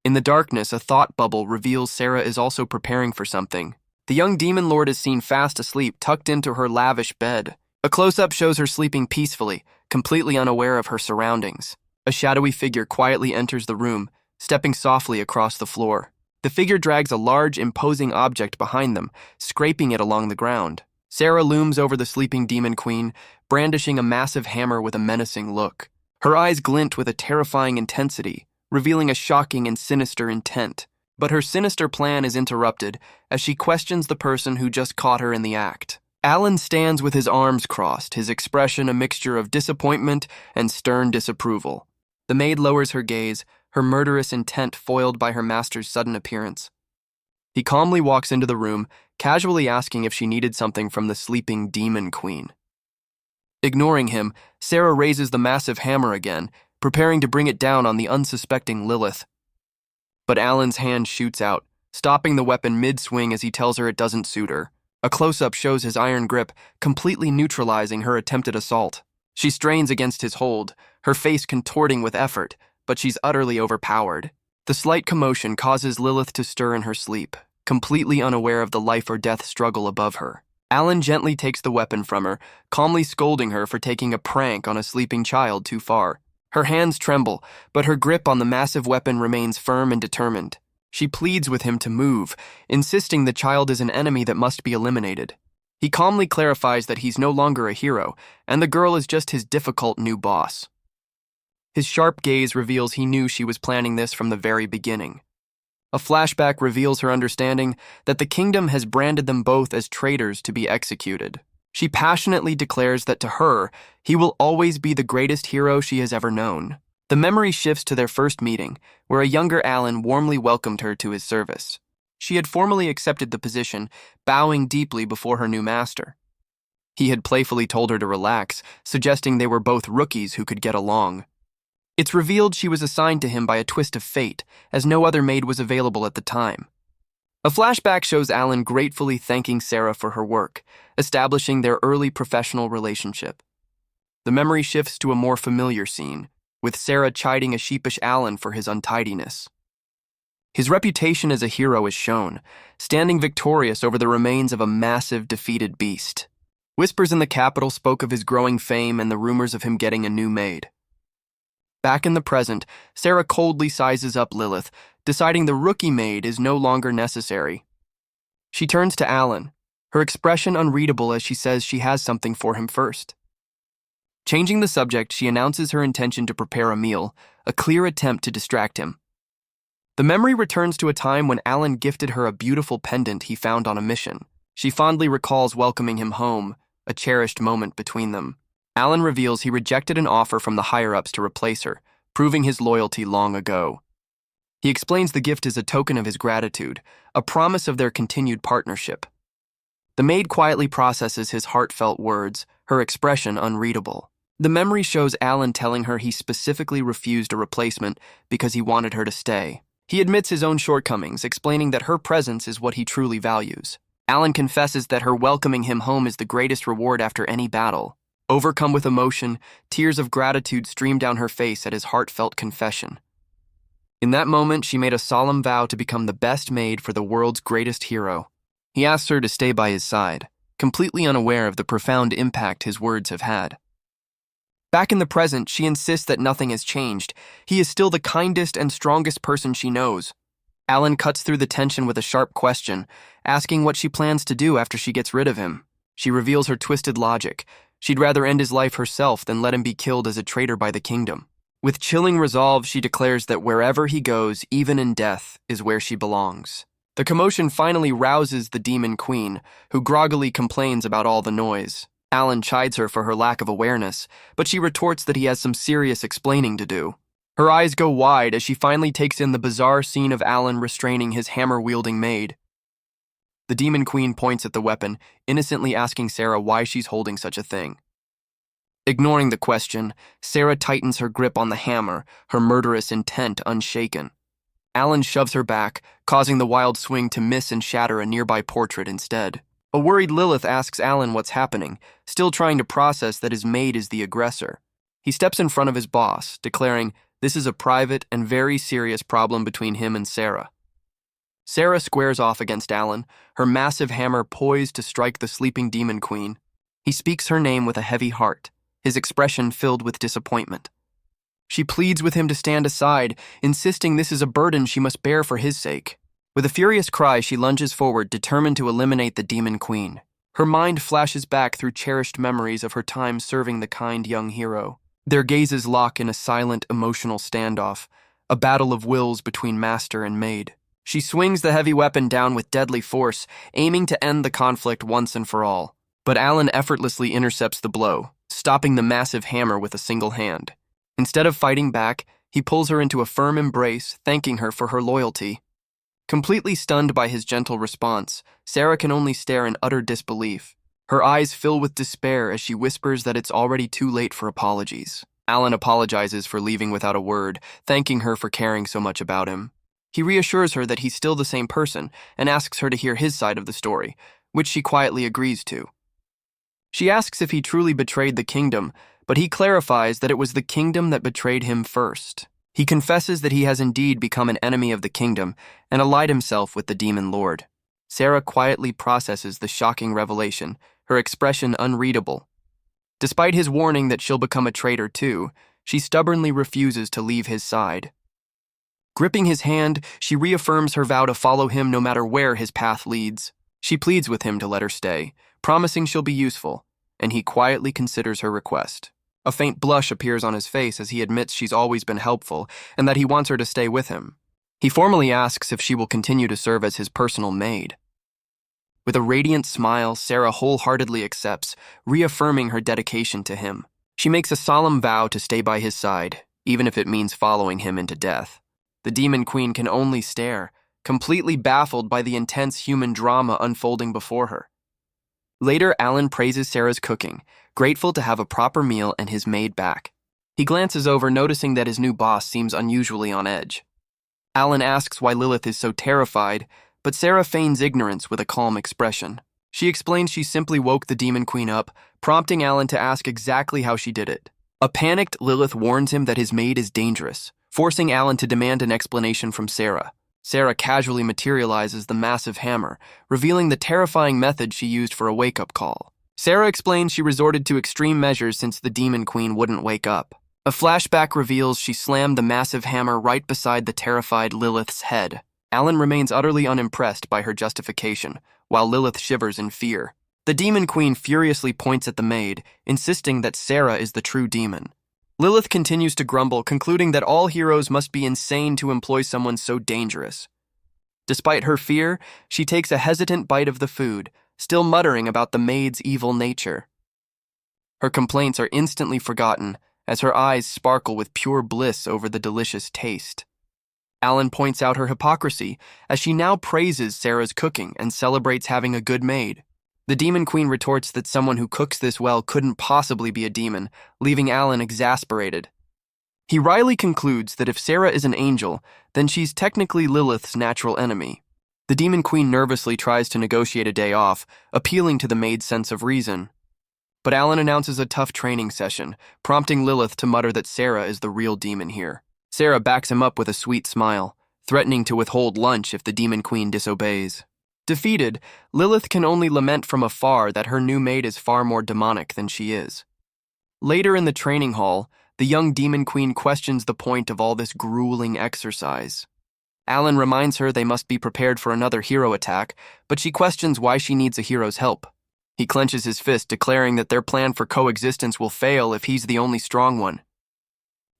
In the darkness, a thought bubble reveals Sarah is also preparing for something. The young Demon Lord is seen fast asleep, tucked into her lavish bed. A close-up shows her sleeping peacefully, completely unaware of her surroundings. A shadowy figure quietly enters the room, stepping softly across the floor. The figure drags a large, imposing object behind them, scraping it along the ground. Sarah looms over the sleeping Demon Queen, brandishing a massive hammer with a menacing look. Her eyes glint with a terrifying intensity, revealing a shocking and sinister intent. But her sinister plan is interrupted as she questions the person who just caught her in the act. Alan stands with his arms crossed, his expression a mixture of disappointment and stern disapproval. The maid lowers her gaze, her murderous intent foiled by her master's sudden appearance. He calmly walks into the room, casually asking if she needed something from the sleeping demon queen. Ignoring him, Sarah raises the massive hammer again, preparing to bring it down on the unsuspecting Lilith. But Alan's hand shoots out, stopping the weapon mid-swing as he tells her it doesn't suit her. A close-up shows his iron grip, completely neutralizing her attempted assault. She strains against his hold, her face contorting with effort, but she's utterly overpowered. The slight commotion causes Lilith to stir in her sleep, completely unaware of the life-or-death struggle above her. Alan gently takes the weapon from her, calmly scolding her for taking a prank on a sleeping child too far. Her hands tremble, but her grip on the massive weapon remains firm and determined. She pleads with him to move, insisting the child is an enemy that must be eliminated. He calmly clarifies that he's no longer a hero, and the girl is just his difficult new boss. His sharp gaze reveals he knew she was planning this from the very beginning. A flashback reveals her understanding that the kingdom has branded them both as traitors to be executed. She passionately declares that to her, he will always be the greatest hero she has ever known. The memory shifts to their first meeting, where a younger Alan warmly welcomed her to his service. She had formally accepted the position, bowing deeply before her new master. He had playfully told her to relax, suggesting they were both rookies who could get along. It's revealed she was assigned to him by a twist of fate, as no other maid was available at the time. A flashback shows Alan gratefully thanking Sarah for her work, establishing their early professional relationship. The memory shifts to a more familiar scene, with Sarah chiding a sheepish Alan for his untidiness. His reputation as a hero is shown, standing victorious over the remains of a massive, defeated beast. Whispers in the capital spoke of his growing fame and the rumors of him getting a new maid. Back in the present, Sarah coldly sizes up Lilith, deciding the rookie maid is no longer necessary. She turns to Alan, her expression unreadable as she says she has something for him first. Changing the subject, she announces her intention to prepare a meal, a clear attempt to distract him. The memory returns to a time when Alan gifted her a beautiful pendant he found on a mission. She fondly recalls welcoming him home, a cherished moment between them. Alan reveals he rejected an offer from the higher-ups to replace her, proving his loyalty long ago. He explains the gift is a token of his gratitude, a promise of their continued partnership. The maid quietly processes his heartfelt words, her expression unreadable. The memory shows Alan telling her he specifically refused a replacement because he wanted her to stay. He admits his own shortcomings, explaining that her presence is what he truly values. Alan confesses that her welcoming him home is the greatest reward after any battle. Overcome with emotion, tears of gratitude stream down her face at his heartfelt confession. In that moment, she made a solemn vow to become the best maid for the world's greatest hero. He asks her to stay by his side, completely unaware of the profound impact his words have had. Back in the present, she insists that nothing has changed. He is still the kindest and strongest person she knows. Alan cuts through the tension with a sharp question, asking what she plans to do after she gets rid of him. She reveals her twisted logic. She'd rather end his life herself than let him be killed as a traitor by the kingdom. With chilling resolve, she declares that wherever he goes, even in death, is where she belongs. The commotion finally rouses the demon queen, who groggily complains about all the noise. Alan chides her for her lack of awareness, but she retorts that he has some serious explaining to do. Her eyes go wide as she finally takes in the bizarre scene of Alan restraining his hammer-wielding maid. The demon queen points at the weapon, innocently asking Sarah why she's holding such a thing. Ignoring the question, Sarah tightens her grip on the hammer, her murderous intent unshaken. Alan shoves her back, causing the wild swing to miss and shatter a nearby portrait instead. A worried Lilith asks Alan what's happening, still trying to process that his maid is the aggressor. He steps in front of his boss, declaring this is a private and very serious problem between him and Sarah. Sarah squares off against Alan, her massive hammer poised to strike the sleeping demon queen. He speaks her name with a heavy heart, his expression filled with disappointment. She pleads with him to stand aside, insisting this is a burden she must bear for his sake. With a furious cry, she lunges forward, determined to eliminate the demon queen. Her mind flashes back through cherished memories of her time serving the kind young hero. Their gazes lock in a silent, emotional standoff, a battle of wills between master and maid. She swings the heavy weapon down with deadly force, aiming to end the conflict once and for all. But Alan effortlessly intercepts the blow, stopping the massive hammer with a single hand. Instead of fighting back, he pulls her into a firm embrace, thanking her for her loyalty. Completely stunned by his gentle response, Sarah can only stare in utter disbelief. Her eyes fill with despair as she whispers that it's already too late for apologies. Alan apologizes for leaving without a word, thanking her for caring so much about him. He reassures her that he's still the same person and asks her to hear his side of the story, which she quietly agrees to. She asks if he truly betrayed the kingdom, but he clarifies that it was the kingdom that betrayed him first. He confesses that he has indeed become an enemy of the kingdom and allied himself with the demon lord. Sarah quietly processes the shocking revelation, her expression unreadable. Despite his warning that she'll become a traitor too, she stubbornly refuses to leave his side. Gripping his hand, she reaffirms her vow to follow him no matter where his path leads. She pleads with him to let her stay, promising she'll be useful, and he quietly considers her request. A faint blush appears on his face as he admits she's always been helpful and that he wants her to stay with him. He formally asks if she will continue to serve as his personal maid. With a radiant smile, Sarah wholeheartedly accepts, reaffirming her dedication to him. She makes a solemn vow to stay by his side, even if it means following him into death. The Demon Queen can only stare, completely baffled by the intense human drama unfolding before her. Later, Alan praises Sarah's cooking, grateful to have a proper meal and his maid back. He glances over, noticing that his new boss seems unusually on edge. Alan asks why Lilith is so terrified, but Sarah feigns ignorance with a calm expression. She explains she simply woke the Demon Queen up, prompting Alan to ask exactly how she did it. A panicked Lilith warns him that his maid is dangerous, forcing Alan to demand an explanation from Sarah. Sarah casually materializes the massive hammer, revealing the terrifying method she used for a wake-up call. Sarah explains she resorted to extreme measures since the Demon Queen wouldn't wake up. A flashback reveals she slammed the massive hammer right beside the terrified Lilith's head. Alan remains utterly unimpressed by her justification, while Lilith shivers in fear. The Demon Queen furiously points at the maid, insisting that Sarah is the true demon. Lilith continues to grumble, concluding that all heroes must be insane to employ someone so dangerous. Despite her fear, she takes a hesitant bite of the food, still muttering about the maid's evil nature. Her complaints are instantly forgotten, as her eyes sparkle with pure bliss over the delicious taste. Alan points out her hypocrisy, as she now praises Sarah's cooking and celebrates having a good maid. The Demon Queen retorts that someone who cooks this well couldn't possibly be a demon, leaving Alan exasperated. He wryly concludes that if Sarah is an angel, then she's technically Lilith's natural enemy. The Demon Queen nervously tries to negotiate a day off, appealing to the maid's sense of reason. But Alan announces a tough training session, prompting Lilith to mutter that Sarah is the real demon here. Sarah backs him up with a sweet smile, threatening to withhold lunch if the Demon Queen disobeys. Defeated, Lilith can only lament from afar that her new maid is far more demonic than she is. Later in the training hall, the young Demon Queen questions the point of all this grueling exercise. Alan reminds her they must be prepared for another hero attack, but she questions why she needs a hero's help. He clenches his fist, declaring that their plan for coexistence will fail if he's the only strong one.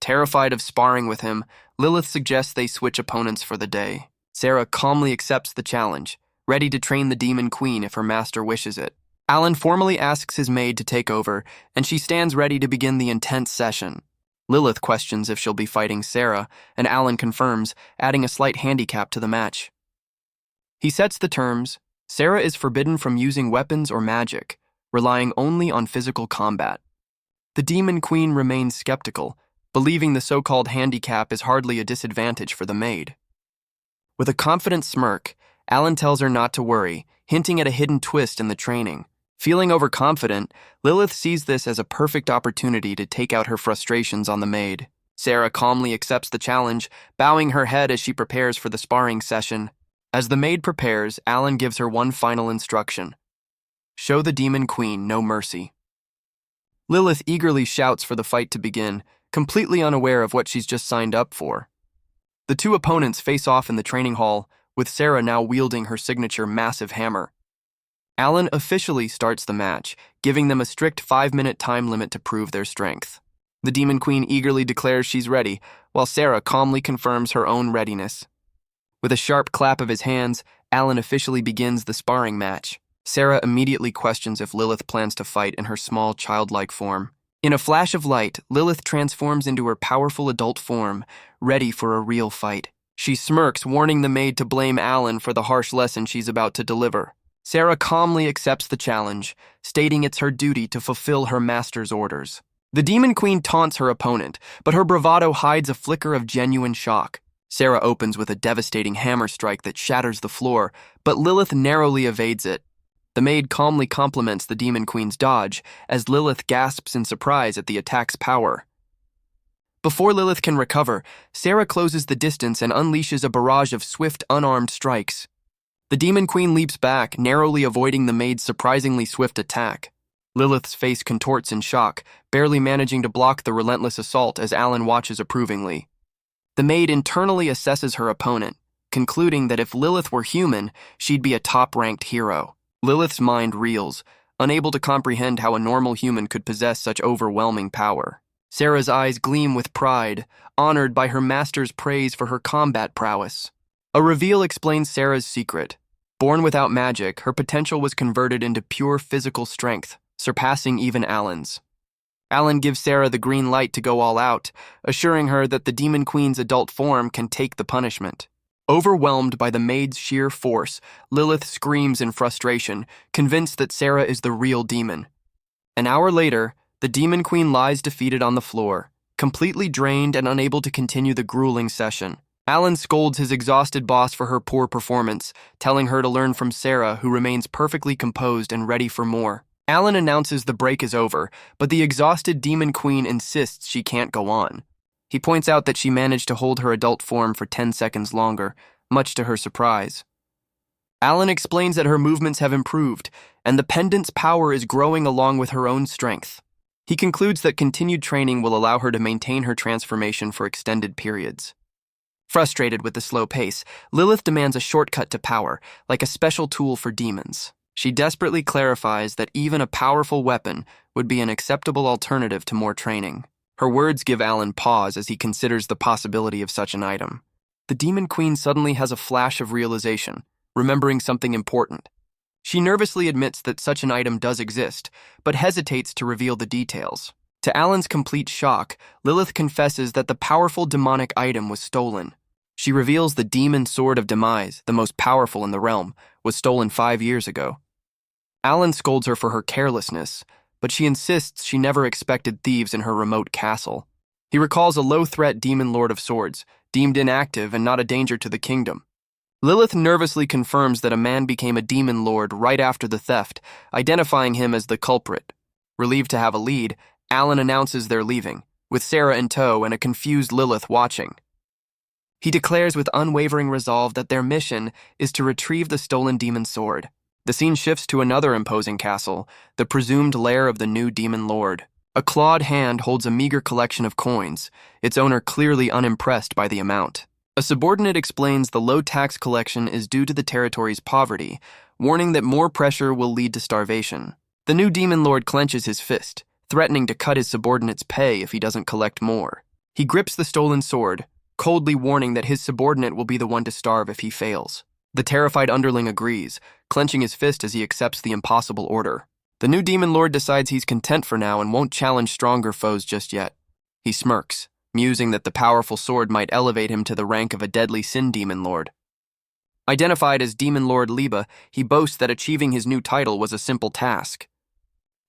Terrified of sparring with him, Lilith suggests they switch opponents for the day. Sarah calmly accepts the challenge, ready to train the Demon Queen if her master wishes it. Alan formally asks his maid to take over, and she stands ready to begin the intense session. Lilith questions if she'll be fighting Sarah, and Alan confirms, adding a slight handicap to the match. He sets the terms. Sarah is forbidden from using weapons or magic, relying only on physical combat. The Demon Queen remains skeptical, believing the so-called handicap is hardly a disadvantage for the maid. With a confident smirk, Alan tells her not to worry, hinting at a hidden twist in the training. Feeling overconfident, Lilith sees this as a perfect opportunity to take out her frustrations on the maid. Sarah calmly accepts the challenge, bowing her head as she prepares for the sparring session. As the maid prepares, Alan gives her one final instruction. Show the Demon Queen no mercy. Lilith eagerly shouts for the fight to begin, completely unaware of what she's just signed up for. The two opponents face off in the training hall, with Sarah now wielding her signature massive hammer. Alan officially starts the match, giving them a strict 5-minute time limit to prove their strength. The Demon Queen eagerly declares she's ready, while Sarah calmly confirms her own readiness. With a sharp clap of his hands, Alan officially begins the sparring match. Sarah immediately questions if Lilith plans to fight in her small, childlike form. In a flash of light, Lilith transforms into her powerful adult form, ready for a real fight. She smirks, warning the maid to blame Alan for the harsh lesson she's about to deliver. Sarah calmly accepts the challenge, stating it's her duty to fulfill her master's orders. The Demon Queen taunts her opponent, but her bravado hides a flicker of genuine shock. Sarah opens with a devastating hammer strike that shatters the floor, but Lilith narrowly evades it. The maid calmly compliments the Demon Queen's dodge, as Lilith gasps in surprise at the attack's power. Before Lilith can recover, Sarah closes the distance and unleashes a barrage of swift, unarmed strikes. The Demon Queen leaps back, narrowly avoiding the maid's surprisingly swift attack. Lilith's face contorts in shock, barely managing to block the relentless assault as Alan watches approvingly. The maid internally assesses her opponent, concluding that if Lilith were human, she'd be a top-ranked hero. Lilith's mind reels, unable to comprehend how a normal human could possess such overwhelming power. Sarah's eyes gleam with pride, honored by her master's praise for her combat prowess. A reveal explains Sarah's secret. Born without magic, her potential was converted into pure physical strength, surpassing even Alan's. Alan gives Sarah the green light to go all out, assuring her that the Demon Queen's adult form can take the punishment. Overwhelmed by the maid's sheer force, Lilith screams in frustration, convinced that Sarah is the real demon. An hour later, the Demon Queen lies defeated on the floor, completely drained and unable to continue the grueling session. Alan scolds his exhausted boss for her poor performance, telling her to learn from Sarah, who remains perfectly composed and ready for more. Alan announces the break is over, but the exhausted Demon Queen insists she can't go on. He points out that she managed to hold her adult form for 10 seconds longer, much to her surprise. Alan explains that her movements have improved, and the pendant's power is growing along with her own strength. He concludes that continued training will allow her to maintain her transformation for extended periods. Frustrated with the slow pace, Lilith demands a shortcut to power, like a special tool for demons. She desperately clarifies that even a powerful weapon would be an acceptable alternative to more training. Her words give Alan pause as he considers the possibility of such an item. The Demon Queen suddenly has a flash of realization, remembering something important. She nervously admits that such an item does exist, but hesitates to reveal the details. To Alan's complete shock, Lilith confesses that the powerful demonic item was stolen. She reveals the Demon Sword of Demise, the most powerful in the realm, was stolen 5 years ago. Alan scolds her for her carelessness, but she insists she never expected thieves in her remote castle. He recalls a low-threat demon lord of swords, deemed inactive and not a danger to the kingdom. Lilith nervously confirms that a man became a demon lord right after the theft, identifying him as the culprit. Relieved to have a lead, Alan announces they're leaving, with Sarah in tow and a confused Lilith watching. He declares with unwavering resolve that their mission is to retrieve the stolen demon sword. The scene shifts to another imposing castle, the presumed lair of the new demon lord. A clawed hand holds a meager collection of coins, its owner clearly unimpressed by the amount. A subordinate explains the low tax collection is due to the territory's poverty, warning that more pressure will lead to starvation. The new demon lord clenches his fist, threatening to cut his subordinate's pay if he doesn't collect more. He grips the stolen sword, coldly warning that his subordinate will be the one to starve if he fails. The terrified underling agrees, clenching his fist as he accepts the impossible order. The new demon lord decides he's content for now and won't challenge stronger foes just yet. He smirks, musing that the powerful sword might elevate him to the rank of a deadly sin demon lord. Identified as Demon Lord Liba, he boasts that achieving his new title was a simple task.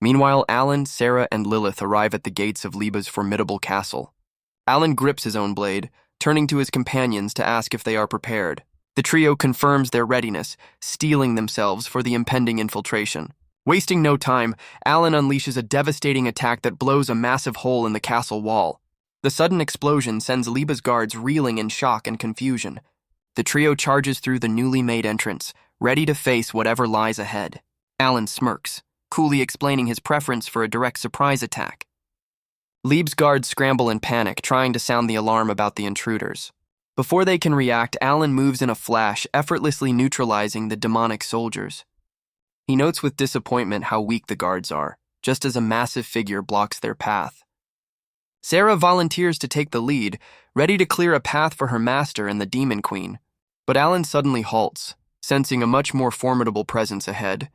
Meanwhile, Alan, Sarah, and Lilith arrive at the gates of Liba's formidable castle. Alan grips his own blade, turning to his companions to ask if they are prepared. The trio confirms their readiness, steeling themselves for the impending infiltration. Wasting no time, Alan unleashes a devastating attack that blows a massive hole in the castle wall. The sudden explosion sends Liba's guards reeling in shock and confusion. The trio charges through the newly made entrance, ready to face whatever lies ahead. Alan smirks, coolly explaining his preference for a direct surprise attack. Lieb's guards scramble in panic, trying to sound the alarm about the intruders. Before they can react, Alan moves in a flash, effortlessly neutralizing the demonic soldiers. He notes with disappointment how weak the guards are, just as a massive figure blocks their path. Sarah volunteers to take the lead, ready to clear a path for her master and the Demon Queen. But Alan suddenly halts, sensing a much more formidable presence ahead.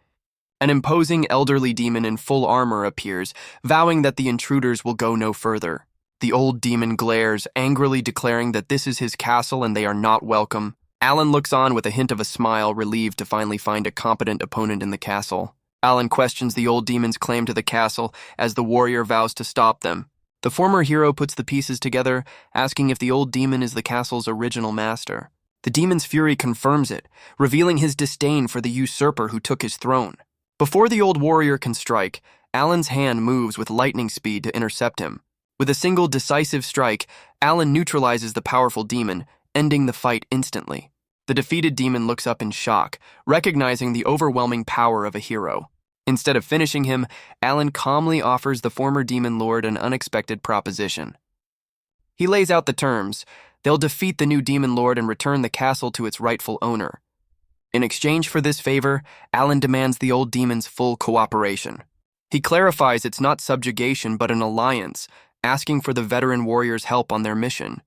An imposing elderly demon in full armor appears, vowing that the intruders will go no further. The old demon glares, angrily declaring that this is his castle and they are not welcome. Alan looks on with a hint of a smile, relieved to finally find a competent opponent in the castle. Alan questions the old demon's claim to the castle as the warrior vows to stop them. The former hero puts the pieces together, asking if the old demon is the castle's original master. The demon's fury confirms it, revealing his disdain for the usurper who took his throne. Before the old warrior can strike, Alan's hand moves with lightning speed to intercept him. With a single decisive strike, Alan neutralizes the powerful demon, ending the fight instantly. The defeated demon looks up in shock, recognizing the overwhelming power of a hero. Instead of finishing him, Alan calmly offers the former demon lord an unexpected proposition. He lays out the terms. They'll defeat the new demon lord and return the castle to its rightful owner. In exchange for this favor, Alan demands the old demon's full cooperation. He clarifies it's not subjugation but an alliance, asking for the veteran warrior's help on their mission.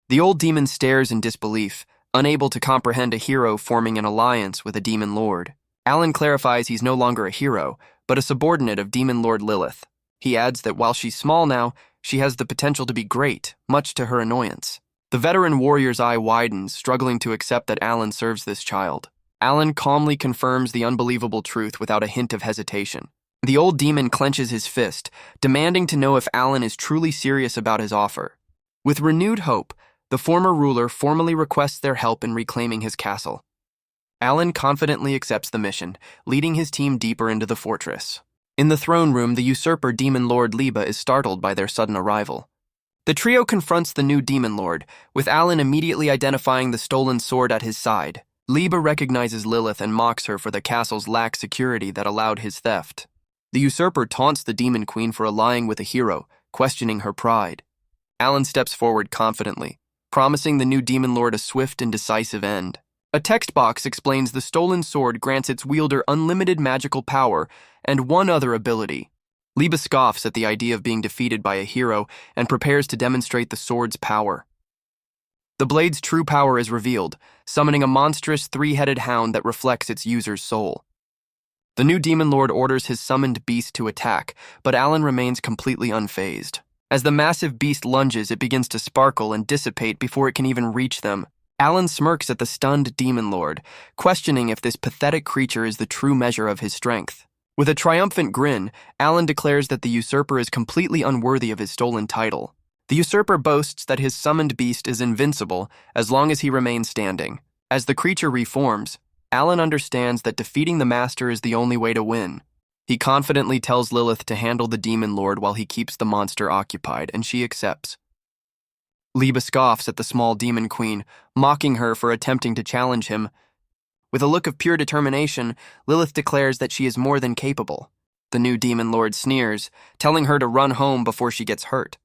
The old demon stares in disbelief, unable to comprehend a hero forming an alliance with a demon lord. Alan clarifies he's no longer a hero, but a subordinate of Demon Lord Lilith. He adds that while she's small now, she has the potential to be great, much to her annoyance. The veteran warrior's eye widens, struggling to accept that Alan serves this child. Alan calmly confirms the unbelievable truth without a hint of hesitation. The old demon clenches his fist, demanding to know if Alan is truly serious about his offer. With renewed hope, the former ruler formally requests their help in reclaiming his castle. Alan confidently accepts the mission, leading his team deeper into the fortress. In the throne room, the usurper Demon Lord Liba is startled by their sudden arrival. The trio confronts the new Demon Lord, with Alan immediately identifying the stolen sword at his side. Liba recognizes Lilith and mocks her for the castle's lax security that allowed his theft. The usurper taunts the Demon Queen for allying with a hero, questioning her pride. Alan steps forward confidently, promising the new Demon Lord a swift and decisive end. A text box explains the stolen sword grants its wielder unlimited magical power and one other ability. Liba scoffs at the idea of being defeated by a hero and prepares to demonstrate the sword's power. The blade's true power is revealed, summoning a monstrous three-headed hound that reflects its user's soul. The new Demon Lord orders his summoned beast to attack, but Alan remains completely unfazed. As the massive beast lunges, it begins to sparkle and dissipate before it can even reach them. Alan smirks at the stunned Demon Lord, questioning if this pathetic creature is the true measure of his strength. With a triumphant grin, Alan declares that the usurper is completely unworthy of his stolen title. The usurper boasts that his summoned beast is invincible as long as he remains standing. As the creature reforms, Alan understands that defeating the master is the only way to win. He confidently tells Lilith to handle the Demon Lord while he keeps the monster occupied, and she accepts. Liba scoffs at the small demon queen, mocking her for attempting to challenge him. With a look of pure determination, Lilith declares that she is more than capable. The new demon lord sneers, telling her to run home before she gets hurt.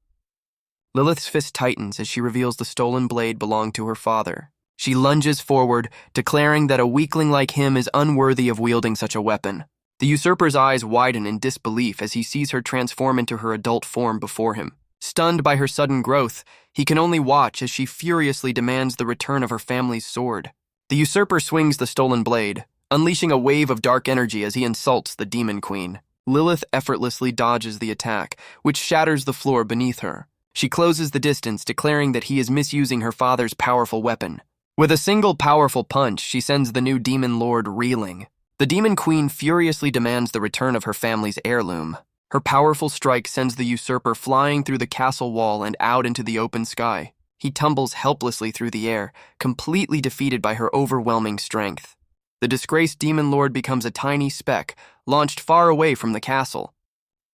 Lilith's fist tightens as she reveals the stolen blade belonged to her father. She lunges forward, declaring that a weakling like him is unworthy of wielding such a weapon. The usurper's eyes widen in disbelief as he sees her transform into her adult form before him. Stunned by her sudden growth, he can only watch as she furiously demands the return of her family's sword. The usurper swings the stolen blade, unleashing a wave of dark energy as he insults the demon queen. Lilith effortlessly dodges the attack, which shatters the floor beneath her. She closes the distance, declaring that he is misusing her father's powerful weapon. With a single powerful punch, she sends the new demon lord reeling. The demon queen furiously demands the return of her family's heirloom. Her powerful strike sends the usurper flying through the castle wall and out into the open sky. He tumbles helplessly through the air, completely defeated by her overwhelming strength. The disgraced demon lord becomes a tiny speck, launched far away from the castle.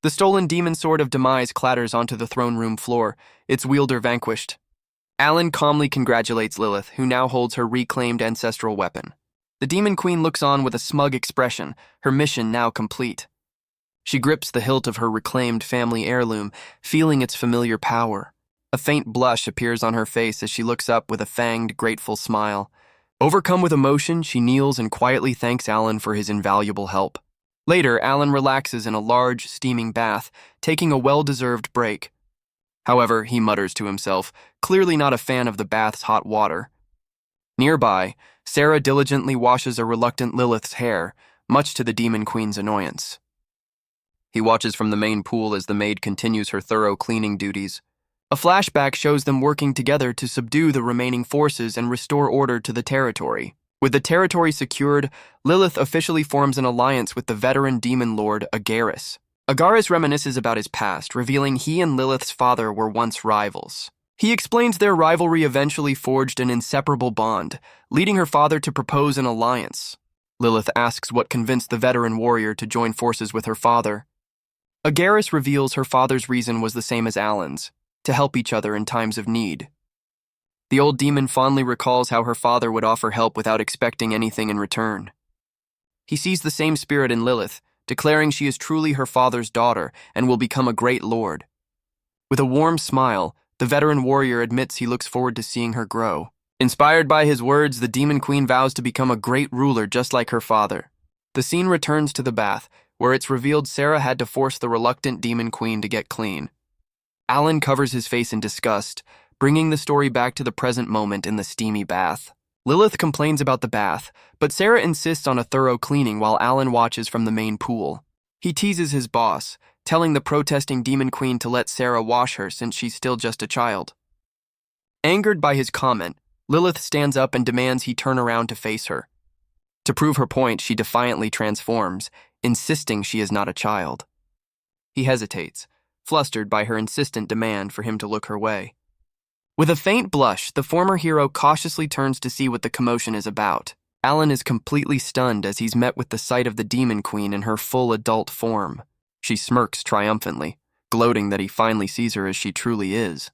The stolen demon sword of demise clatters onto the throne room floor, its wielder vanquished. Alan calmly congratulates Lilith, who now holds her reclaimed ancestral weapon. The demon queen looks on with a smug expression, her mission now complete. She grips the hilt of her reclaimed family heirloom, feeling its familiar power. A faint blush appears on her face as she looks up with a fanged, grateful smile. Overcome with emotion, she kneels and quietly thanks Alan for his invaluable help. Later, Alan relaxes in a large, steaming bath, taking a well-deserved break. However, he mutters to himself, clearly not a fan of the bath's hot water. Nearby, Sarah diligently washes a reluctant Lilith's hair, much to the Demon Queen's annoyance. He watches from the main pool as the maid continues her thorough cleaning duties. A flashback shows them working together to subdue the remaining forces and restore order to the territory. With the territory secured, Lilith officially forms an alliance with the veteran demon lord Agaris. Agaris reminisces about his past, revealing he and Lilith's father were once rivals. He explains their rivalry eventually forged an inseparable bond, leading her father to propose an alliance. Lilith asks what convinced the veteran warrior to join forces with her father. Agaris reveals her father's reason was the same as Alan's, to help each other in times of need. The old demon fondly recalls how her father would offer help without expecting anything in return. He sees the same spirit in Lilith, declaring she is truly her father's daughter and will become a great lord. With a warm smile, the veteran warrior admits he looks forward to seeing her grow. Inspired by his words, the Demon Queen vows to become a great ruler just like her father. The scene returns to the bath, where it's revealed Sarah had to force the reluctant Demon Queen to get clean. Alan covers his face in disgust, bringing the story back to the present moment in the steamy bath. Lilith complains about the bath, but Sarah insists on a thorough cleaning while Alan watches from the main pool. He teases his boss, telling the protesting Demon Queen to let Sarah wash her since she's still just a child. Angered by his comment, Lilith stands up and demands he turn around to face her. To prove her point, she defiantly transforms, insisting she is not a child. He hesitates, flustered by her insistent demand for him to look her way. With a faint blush, the former hero cautiously turns to see what the commotion is about. Alan is completely stunned as he's met with the sight of the Demon Queen in her full adult form. She smirks triumphantly, gloating that he finally sees her as she truly is.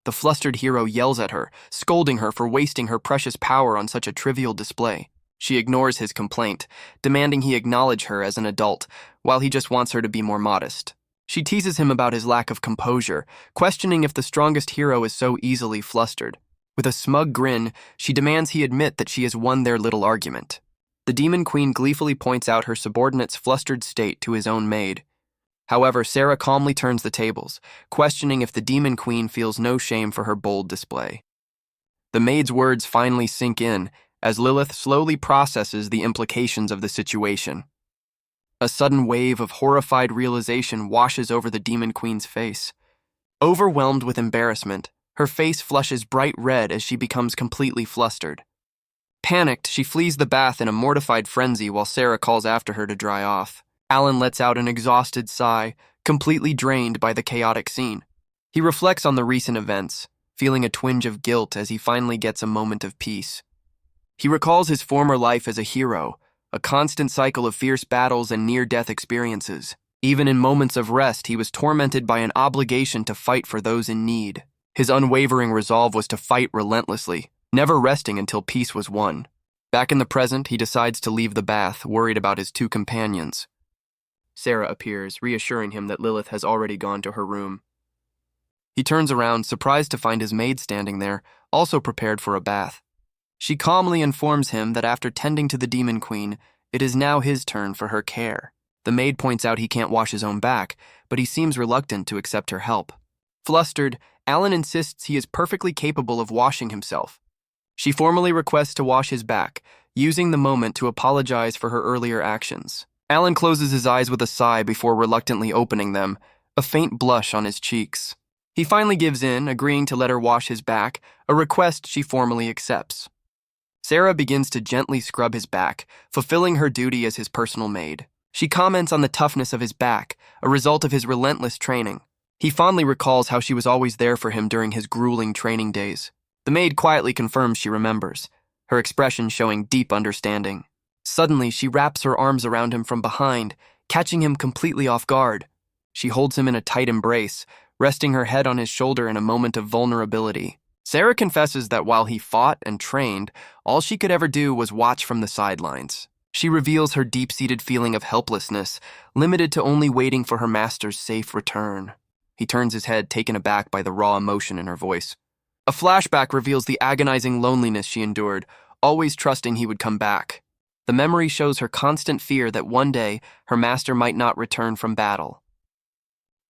The flustered hero yells at her, scolding her for wasting her precious power on such a trivial display. She ignores his complaint, demanding he acknowledge her as an adult, while he just wants her to be more modest. She teases him about his lack of composure, questioning if the strongest hero is so easily flustered. With a smug grin, she demands he admit that she has won their little argument. The Demon Queen gleefully points out her subordinate's flustered state to his own maid. However, Sarah calmly turns the tables, questioning if the Demon Queen feels no shame for her bold display. The maid's words finally sink in, as Lilith slowly processes the implications of the situation. A sudden wave of horrified realization washes over the Demon Queen's face. Overwhelmed with embarrassment, her face flushes bright red as she becomes completely flustered. Panicked, she flees the bath in a mortified frenzy while Sarah calls after her to dry off. Alan lets out an exhausted sigh, completely drained by the chaotic scene. He reflects on the recent events, feeling a twinge of guilt as he finally gets a moment of peace. He recalls his former life as a hero, a constant cycle of fierce battles and near-death experiences. Even in moments of rest, he was tormented by an obligation to fight for those in need. His unwavering resolve was to fight relentlessly, never resting until peace was won. Back in the present, he decides to leave the bath, worried about his two companions. Sarah appears, reassuring him that Lilith has already gone to her room. He turns around, surprised to find his maid standing there, also prepared for a bath. She calmly informs him that after tending to the Demon Queen, it is now his turn for her care. The maid points out he can't wash his own back, but he seems reluctant to accept her help. Flustered, Alan insists he is perfectly capable of washing himself. She formally requests to wash his back, using the moment to apologize for her earlier actions. Alan closes his eyes with a sigh before reluctantly opening them, a faint blush on his cheeks. He finally gives in, agreeing to let her wash his back, a request she formally accepts. Sarah begins to gently scrub his back, fulfilling her duty as his personal maid. She comments on the toughness of his back, a result of his relentless training. He fondly recalls how she was always there for him during his grueling training days. The maid quietly confirms she remembers, her expression showing deep understanding. Suddenly, she wraps her arms around him from behind, catching him completely off guard. She holds him in a tight embrace, resting her head on his shoulder in a moment of vulnerability. Sarah confesses that while he fought and trained, all she could ever do was watch from the sidelines. She reveals her deep-seated feeling of helplessness, limited to only waiting for her master's safe return. He turns his head, taken aback by the raw emotion in her voice. A flashback reveals the agonizing loneliness she endured, always trusting he would come back. The memory shows her constant fear that one day her master might not return from battle.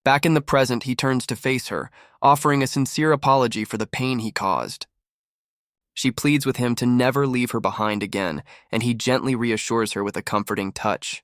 Back in the present, he turns to face her, offering a sincere apology for the pain he caused. She pleads with him to never leave her behind again, and he gently reassures her with a comforting touch.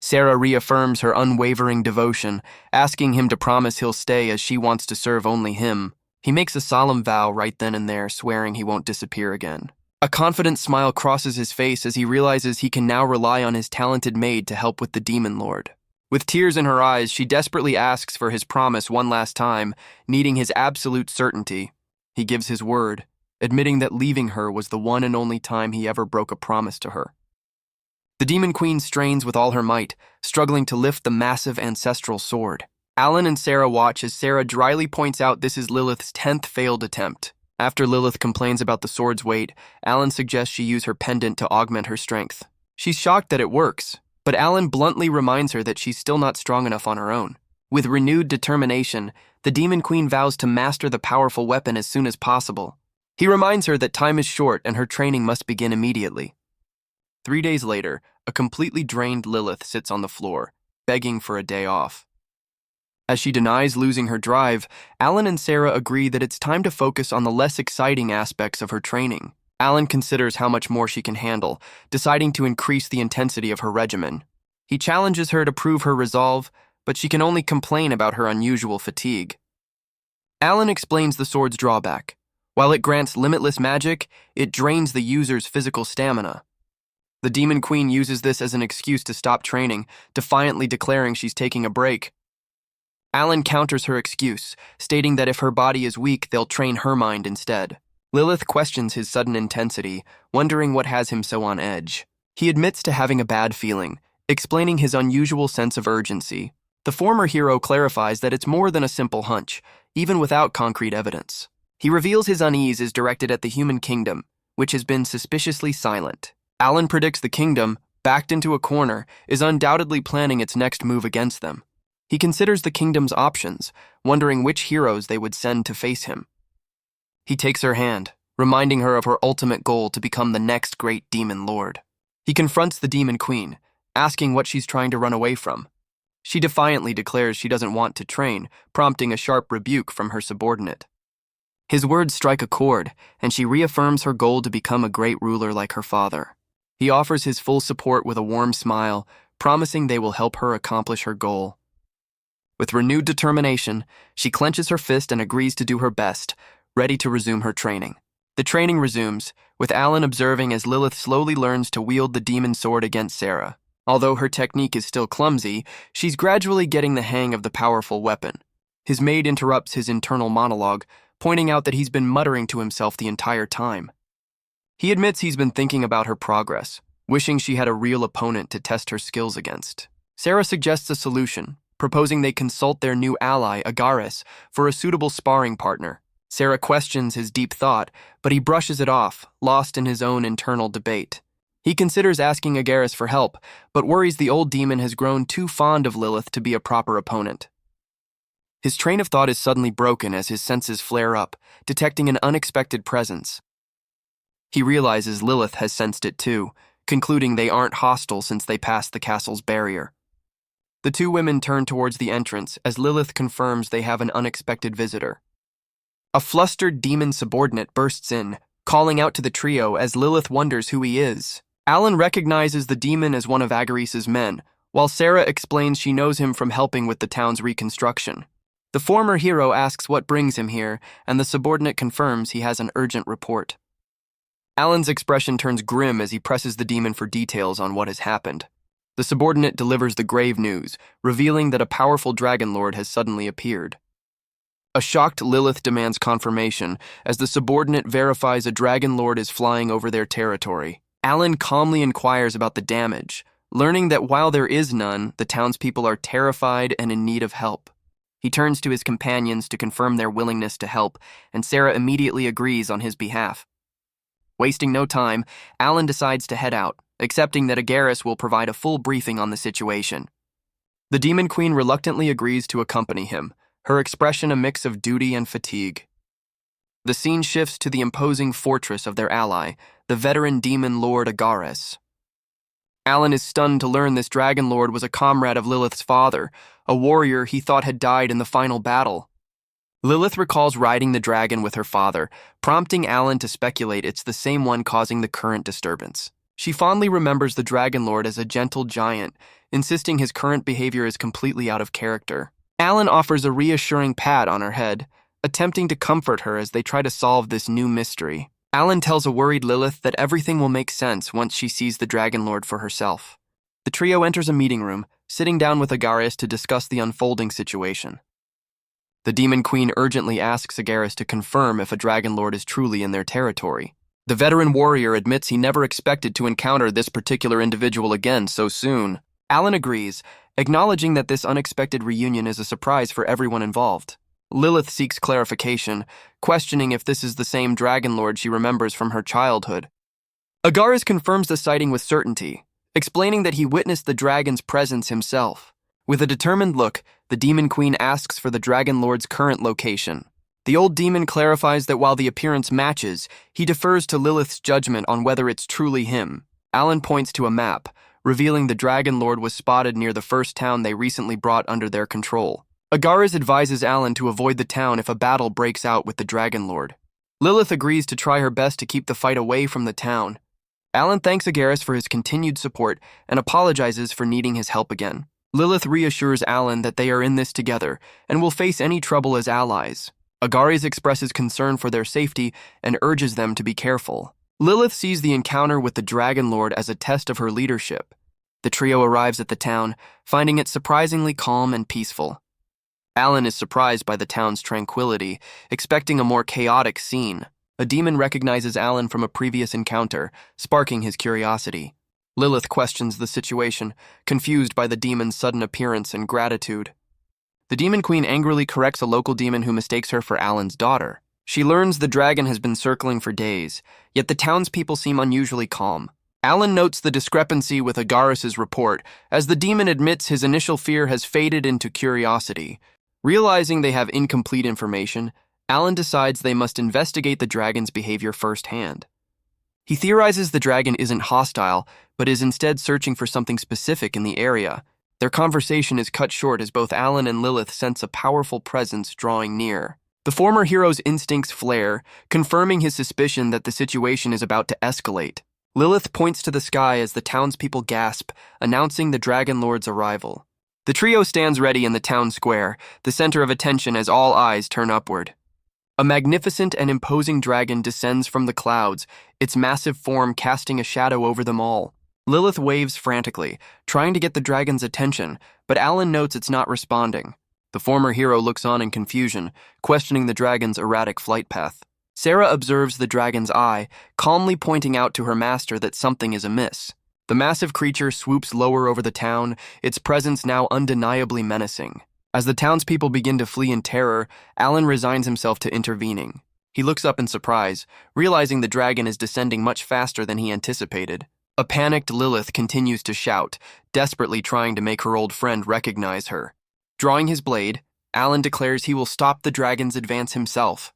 Sarah reaffirms her unwavering devotion, asking him to promise he'll stay as she wants to serve only him. He makes a solemn vow right then and there, swearing he won't disappear again. A confident smile crosses his face as he realizes he can now rely on his talented maid to help with the demon lord. With tears in her eyes, she desperately asks for his promise one last time, needing his absolute certainty. He gives his word, admitting that leaving her was the one and only time he ever broke a promise to her. The Demon Queen strains with all her might, struggling to lift the massive ancestral sword. Alan and Sarah watch as Sarah dryly points out this is Lilith's 10th failed attempt. After Lilith complains about the sword's weight, Alan suggests she use her pendant to augment her strength. She's shocked that it works, but Alan bluntly reminds her that she's still not strong enough on her own. With renewed determination, the Demon Queen vows to master the powerful weapon as soon as possible. He reminds her that time is short and her training must begin immediately. 3 days later, a completely drained Lilith sits on the floor, begging for a day off. As she denies losing her drive, Alan and Sarah agree that it's time to focus on the less exciting aspects of her training. Alan considers how much more she can handle, deciding to increase the intensity of her regimen. He challenges her to prove her resolve, but she can only complain about her unusual fatigue. Alan explains the sword's drawback. While it grants limitless magic, it drains the user's physical stamina. The Demon Queen uses this as an excuse to stop training, defiantly declaring she's taking a break. Alan counters her excuse, stating that if her body is weak, they'll train her mind instead. Lilith questions his sudden intensity, wondering what has him so on edge. He admits to having a bad feeling, explaining his unusual sense of urgency. The former hero clarifies that it's more than a simple hunch, even without concrete evidence. He reveals his unease is directed at the human kingdom, which has been suspiciously silent. Alan predicts the kingdom, backed into a corner, is undoubtedly planning its next move against them. He considers the kingdom's options, wondering which heroes they would send to face him. He takes her hand, reminding her of her ultimate goal to become the next great demon lord. He confronts the Demon Queen, asking what she's trying to run away from. She defiantly declares she doesn't want to train, prompting a sharp rebuke from her subordinate. His words strike a chord, and she reaffirms her goal to become a great ruler like her father. He offers his full support with a warm smile, promising they will help her accomplish her goal. With renewed determination, she clenches her fist and agrees to do her best, ready to resume her training. The training resumes, with Alan observing as Lilith slowly learns to wield the demon sword against Sarah. Although her technique is still clumsy, she's gradually getting the hang of the powerful weapon. His maid interrupts his internal monologue, pointing out that he's been muttering to himself the entire time. He admits he's been thinking about her progress, wishing she had a real opponent to test her skills against. Sarah suggests a solution, proposing they consult their new ally, Agares, for a suitable sparring partner. Sarah questions his deep thought, but he brushes it off, lost in his own internal debate. He considers asking Agares for help, but worries the old demon has grown too fond of Lilith to be a proper opponent. His train of thought is suddenly broken as his senses flare up, detecting an unexpected presence. He realizes Lilith has sensed it too, concluding they aren't hostile since they passed the castle's barrier. The two women turn towards the entrance as Lilith confirms they have an unexpected visitor. A flustered demon subordinate bursts in, calling out to the trio as Lilith wonders who he is. Alan recognizes the demon as one of Agares's men, while Sarah explains she knows him from helping with the town's reconstruction. The former hero asks what brings him here, and the subordinate confirms he has an urgent report. Alan's expression turns grim as he presses the demon for details on what has happened. The subordinate delivers the grave news, revealing that a powerful dragon lord has suddenly appeared. A shocked Lilith demands confirmation, as the subordinate verifies a dragon lord is flying over their territory. Alan calmly inquires about the damage, learning that while there is none, the townspeople are terrified and in need of help. He turns to his companions to confirm their willingness to help, and Sarah immediately agrees on his behalf. Wasting no time, Alan decides to head out, accepting that Agares will provide a full briefing on the situation. The Demon Queen reluctantly agrees to accompany him, her expression a mix of duty and fatigue. The scene shifts to the imposing fortress of their ally, the veteran demon lord Agares. Alan is stunned to learn this dragon lord was a comrade of Lilith's father, a warrior he thought had died in the final battle. Lilith recalls riding the dragon with her father, prompting Alan to speculate it's the same one causing the current disturbance. She fondly remembers the Dragon Lord as a gentle giant, insisting his current behavior is completely out of character. Alan offers a reassuring pat on her head, attempting to comfort her as they try to solve this new mystery. Alan tells a worried Lilith that everything will make sense once she sees the Dragon Lord for herself. The trio enters a meeting room, sitting down with Agaris to discuss the unfolding situation. The Demon Queen urgently asks Agaris to confirm if a Dragon Lord is truly in their territory. The veteran warrior admits he never expected to encounter this particular individual again so soon. Alan agrees, acknowledging that this unexpected reunion is a surprise for everyone involved. Lilith seeks clarification, questioning if this is the same Dragon Lord she remembers from her childhood. Agaris confirms the sighting with certainty, explaining that he witnessed the dragon's presence himself. With a determined look, the Demon Queen asks for the Dragon Lord's current location. The old demon clarifies that while the appearance matches, he defers to Lilith's judgment on whether it's truly him. Alan points to a map, revealing the Dragon Lord was spotted near the first town they recently brought under their control. Agaris advises Alan to avoid the town if a battle breaks out with the Dragon Lord. Lilith agrees to try her best to keep the fight away from the town. Alan thanks Agaris for his continued support and apologizes for needing his help again. Lilith reassures Alan that they are in this together and will face any trouble as allies. Agaris expresses concern for their safety and urges them to be careful. Lilith sees the encounter with the Dragon Lord as a test of her leadership. The trio arrives at the town, finding it surprisingly calm and peaceful. Alan is surprised by the town's tranquility, expecting a more chaotic scene. A demon recognizes Alan from a previous encounter, sparking his curiosity. Lilith questions the situation, confused by the demon's sudden appearance and gratitude. The Demon Queen angrily corrects a local demon who mistakes her for Alan's daughter. She learns the dragon has been circling for days, yet the townspeople seem unusually calm. Alan notes the discrepancy with Agaris' report, as the demon admits his initial fear has faded into curiosity. Realizing they have incomplete information, Alan decides they must investigate the dragon's behavior firsthand. He theorizes the dragon isn't hostile, but is instead searching for something specific in the area. Their conversation is cut short as both Alan and Lilith sense a powerful presence drawing near. The former hero's instincts flare, confirming his suspicion that the situation is about to escalate. Lilith points to the sky as the townspeople gasp, announcing the Dragon Lord's arrival. The trio stands ready in the town square, the center of attention as all eyes turn upward. A magnificent and imposing dragon descends from the clouds, its massive form casting a shadow over them all. Lilith waves frantically, trying to get the dragon's attention, but Alan notes it's not responding. The former hero looks on in confusion, questioning the dragon's erratic flight path. Sarah observes the dragon's eye, calmly pointing out to her master that something is amiss. The massive creature swoops lower over the town, its presence now undeniably menacing. As the townspeople begin to flee in terror, Alan resigns himself to intervening. He looks up in surprise, realizing the dragon is descending much faster than he anticipated. A panicked Lilith continues to shout, desperately trying to make her old friend recognize her. Drawing his blade, Alan declares he will stop the dragon's advance himself.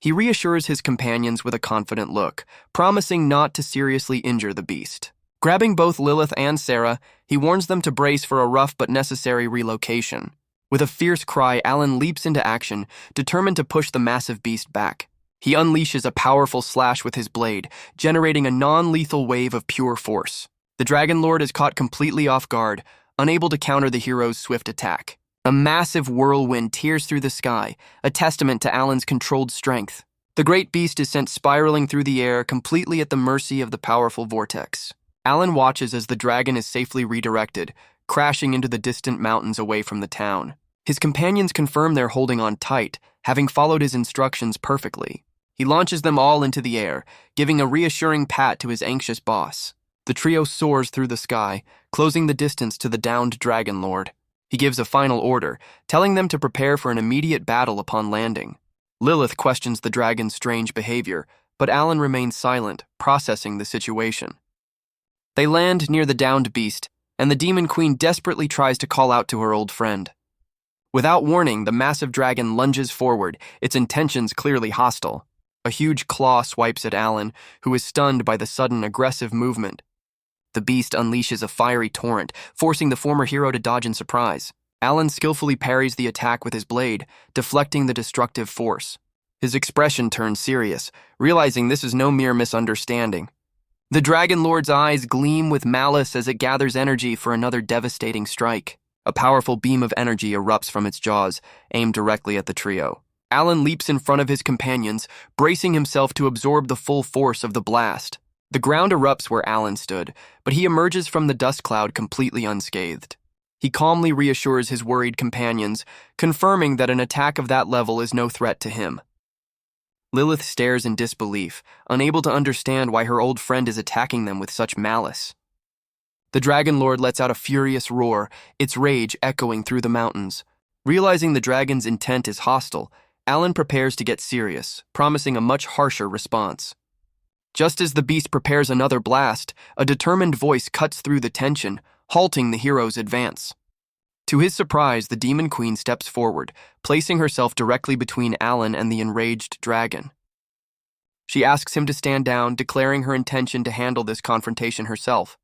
He reassures his companions with a confident look, promising not to seriously injure the beast. Grabbing both Lilith and Sarah, he warns them to brace for a rough but necessary relocation. With a fierce cry, Alan leaps into action, determined to push the massive beast back. He unleashes a powerful slash with his blade, generating a non-lethal wave of pure force. The Dragon Lord is caught completely off guard, unable to counter the hero's swift attack. A massive whirlwind tears through the sky, a testament to Alan's controlled strength. The great beast is sent spiraling through the air, completely at the mercy of the powerful vortex. Alan watches as the dragon is safely redirected, crashing into the distant mountains away from the town. His companions confirm they're holding on tight, having followed his instructions perfectly. He launches them all into the air, giving a reassuring pat to his anxious boss. The trio soars through the sky, closing the distance to the downed Dragon Lord. He gives a final order, telling them to prepare for an immediate battle upon landing. Lilith questions the dragon's strange behavior, but Alan remains silent, processing the situation. They land near the downed beast, and the Demon Queen desperately tries to call out to her old friend. Without warning, the massive dragon lunges forward, its intentions clearly hostile. A huge claw swipes at Alan, who is stunned by the sudden aggressive movement. The beast unleashes a fiery torrent, forcing the former hero to dodge in surprise. Alan skillfully parries the attack with his blade, deflecting the destructive force. His expression turns serious, realizing this is no mere misunderstanding. The Dragon Lord's eyes gleam with malice as it gathers energy for another devastating strike. A powerful beam of energy erupts from its jaws, aimed directly at the trio. Alan leaps in front of his companions, bracing himself to absorb the full force of the blast. The ground erupts where Alan stood, but he emerges from the dust cloud completely unscathed. He calmly reassures his worried companions, confirming that an attack of that level is no threat to him. Lilith stares in disbelief, unable to understand why her old friend is attacking them with such malice. The Dragon Lord lets out a furious roar, its rage echoing through the mountains. Realizing the dragon's intent is hostile, Alan prepares to get serious, promising a much harsher response. Just as the beast prepares another blast, a determined voice cuts through the tension, halting the hero's advance. To his surprise, the Demon Queen steps forward, placing herself directly between Alan and the enraged dragon. She asks him to stand down, declaring her intention to handle this confrontation herself.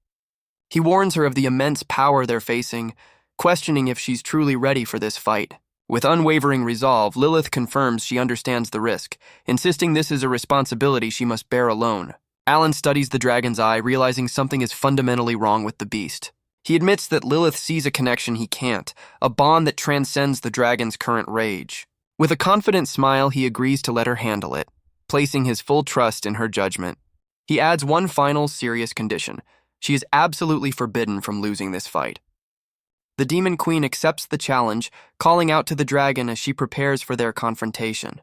He warns her of the immense power they're facing, questioning if she's truly ready for this fight. With unwavering resolve, Lilith confirms she understands the risk, insisting this is a responsibility she must bear alone. Alan studies the dragon's eye, realizing something is fundamentally wrong with the beast. He admits that Lilith sees a connection he can't, a bond that transcends the dragon's current rage. With a confident smile, he agrees to let her handle it, placing his full trust in her judgment. He adds one final serious condition. She is absolutely forbidden from losing this fight. The Demon Queen accepts the challenge, calling out to the dragon as she prepares for their confrontation.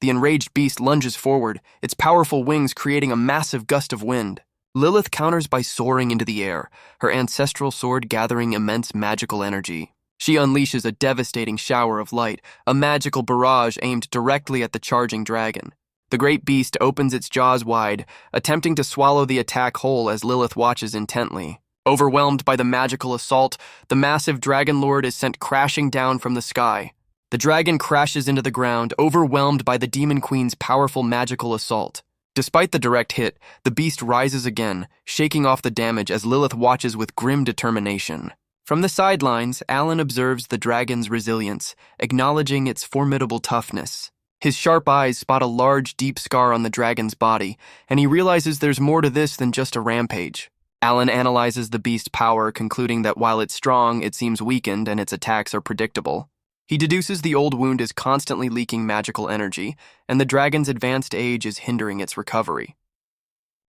The enraged beast lunges forward, its powerful wings creating a massive gust of wind. Lilith counters by soaring into the air, her ancestral sword gathering immense magical energy. She unleashes a devastating shower of light, a magical barrage aimed directly at the charging dragon. The great beast opens its jaws wide, attempting to swallow the attack whole as Lilith watches intently. Overwhelmed by the magical assault, the massive Dragon Lord is sent crashing down from the sky. The dragon crashes into the ground, overwhelmed by the Demon Queen's powerful magical assault. Despite the direct hit, the beast rises again, shaking off the damage as Lilith watches with grim determination. From the sidelines, Alan observes the dragon's resilience, acknowledging its formidable toughness. His sharp eyes spot a large, deep scar on the dragon's body, and he realizes there's more to this than just a rampage. Alan analyzes the beast's power, concluding that while it's strong, it seems weakened and its attacks are predictable. He deduces the old wound is constantly leaking magical energy, and the dragon's advanced age is hindering its recovery.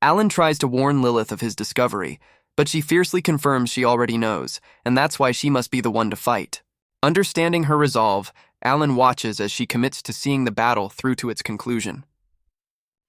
Alan tries to warn Lilith of his discovery, but she fiercely confirms she already knows, and that's why she must be the one to fight. Understanding her resolve, Alan watches as she commits to seeing the battle through to its conclusion.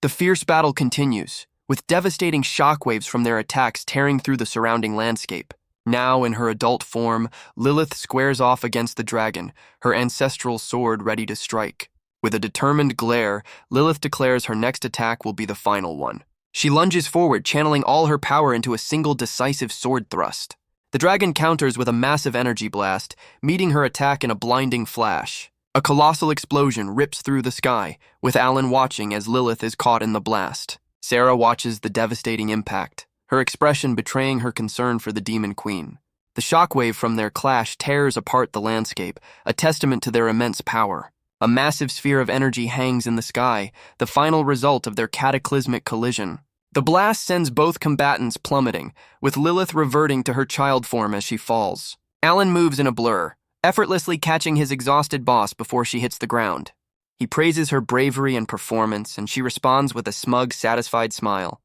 The fierce battle continues, with devastating shockwaves from their attacks tearing through the surrounding landscape. Now, in her adult form, Lilith squares off against the dragon, her ancestral sword ready to strike. With a determined glare, Lilith declares her next attack will be the final one. She lunges forward, channeling all her power into a single decisive sword thrust. The dragon counters with a massive energy blast, meeting her attack in a blinding flash. A colossal explosion rips through the sky, with Alan watching as Lilith is caught in the blast. Sarah watches the devastating impact, her expression betraying her concern for the Demon Queen. The shockwave from their clash tears apart the landscape, a testament to their immense power. A massive sphere of energy hangs in the sky, the final result of their cataclysmic collision. The blast sends both combatants plummeting, with Lilith reverting to her child form as she falls. Alan moves in a blur, effortlessly catching his exhausted boss before she hits the ground. He praises her bravery and performance, and she responds with a smug, satisfied smile.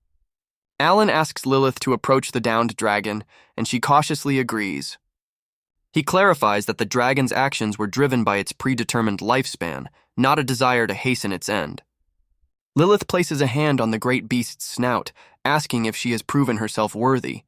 Alan asks Lilith to approach the downed dragon, and she cautiously agrees. He clarifies that the dragon's actions were driven by its predetermined lifespan, not a desire to hasten its end. Lilith places a hand on the great beast's snout, asking if she has proven herself worthy.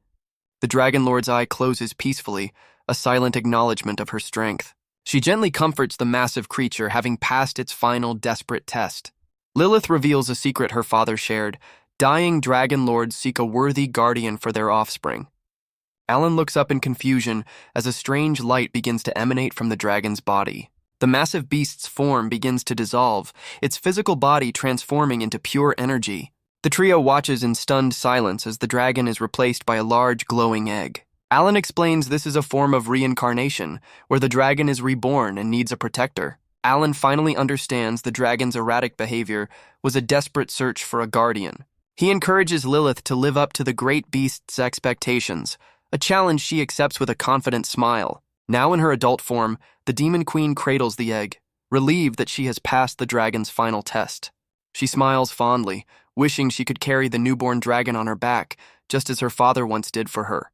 The Dragon Lord's eye closes peacefully, a silent acknowledgement of her strength. She gently comforts the massive creature, having passed its final desperate test. Lilith reveals a secret her father shared. Dying Dragon Lords seek a worthy guardian for their offspring. Alan looks up in confusion as a strange light begins to emanate from the dragon's body. The massive beast's form begins to dissolve, its physical body transforming into pure energy. The trio watches in stunned silence as the dragon is replaced by a large glowing egg. Alan explains this is a form of reincarnation, where the dragon is reborn and needs a protector. Alan finally understands the dragon's erratic behavior was a desperate search for a guardian. He encourages Lilith to live up to the great beast's expectations, a challenge she accepts with a confident smile. Now in her adult form, the demon queen cradles the egg, relieved that she has passed the dragon's final test. She smiles fondly, wishing she could carry the newborn dragon on her back, just as her father once did for her.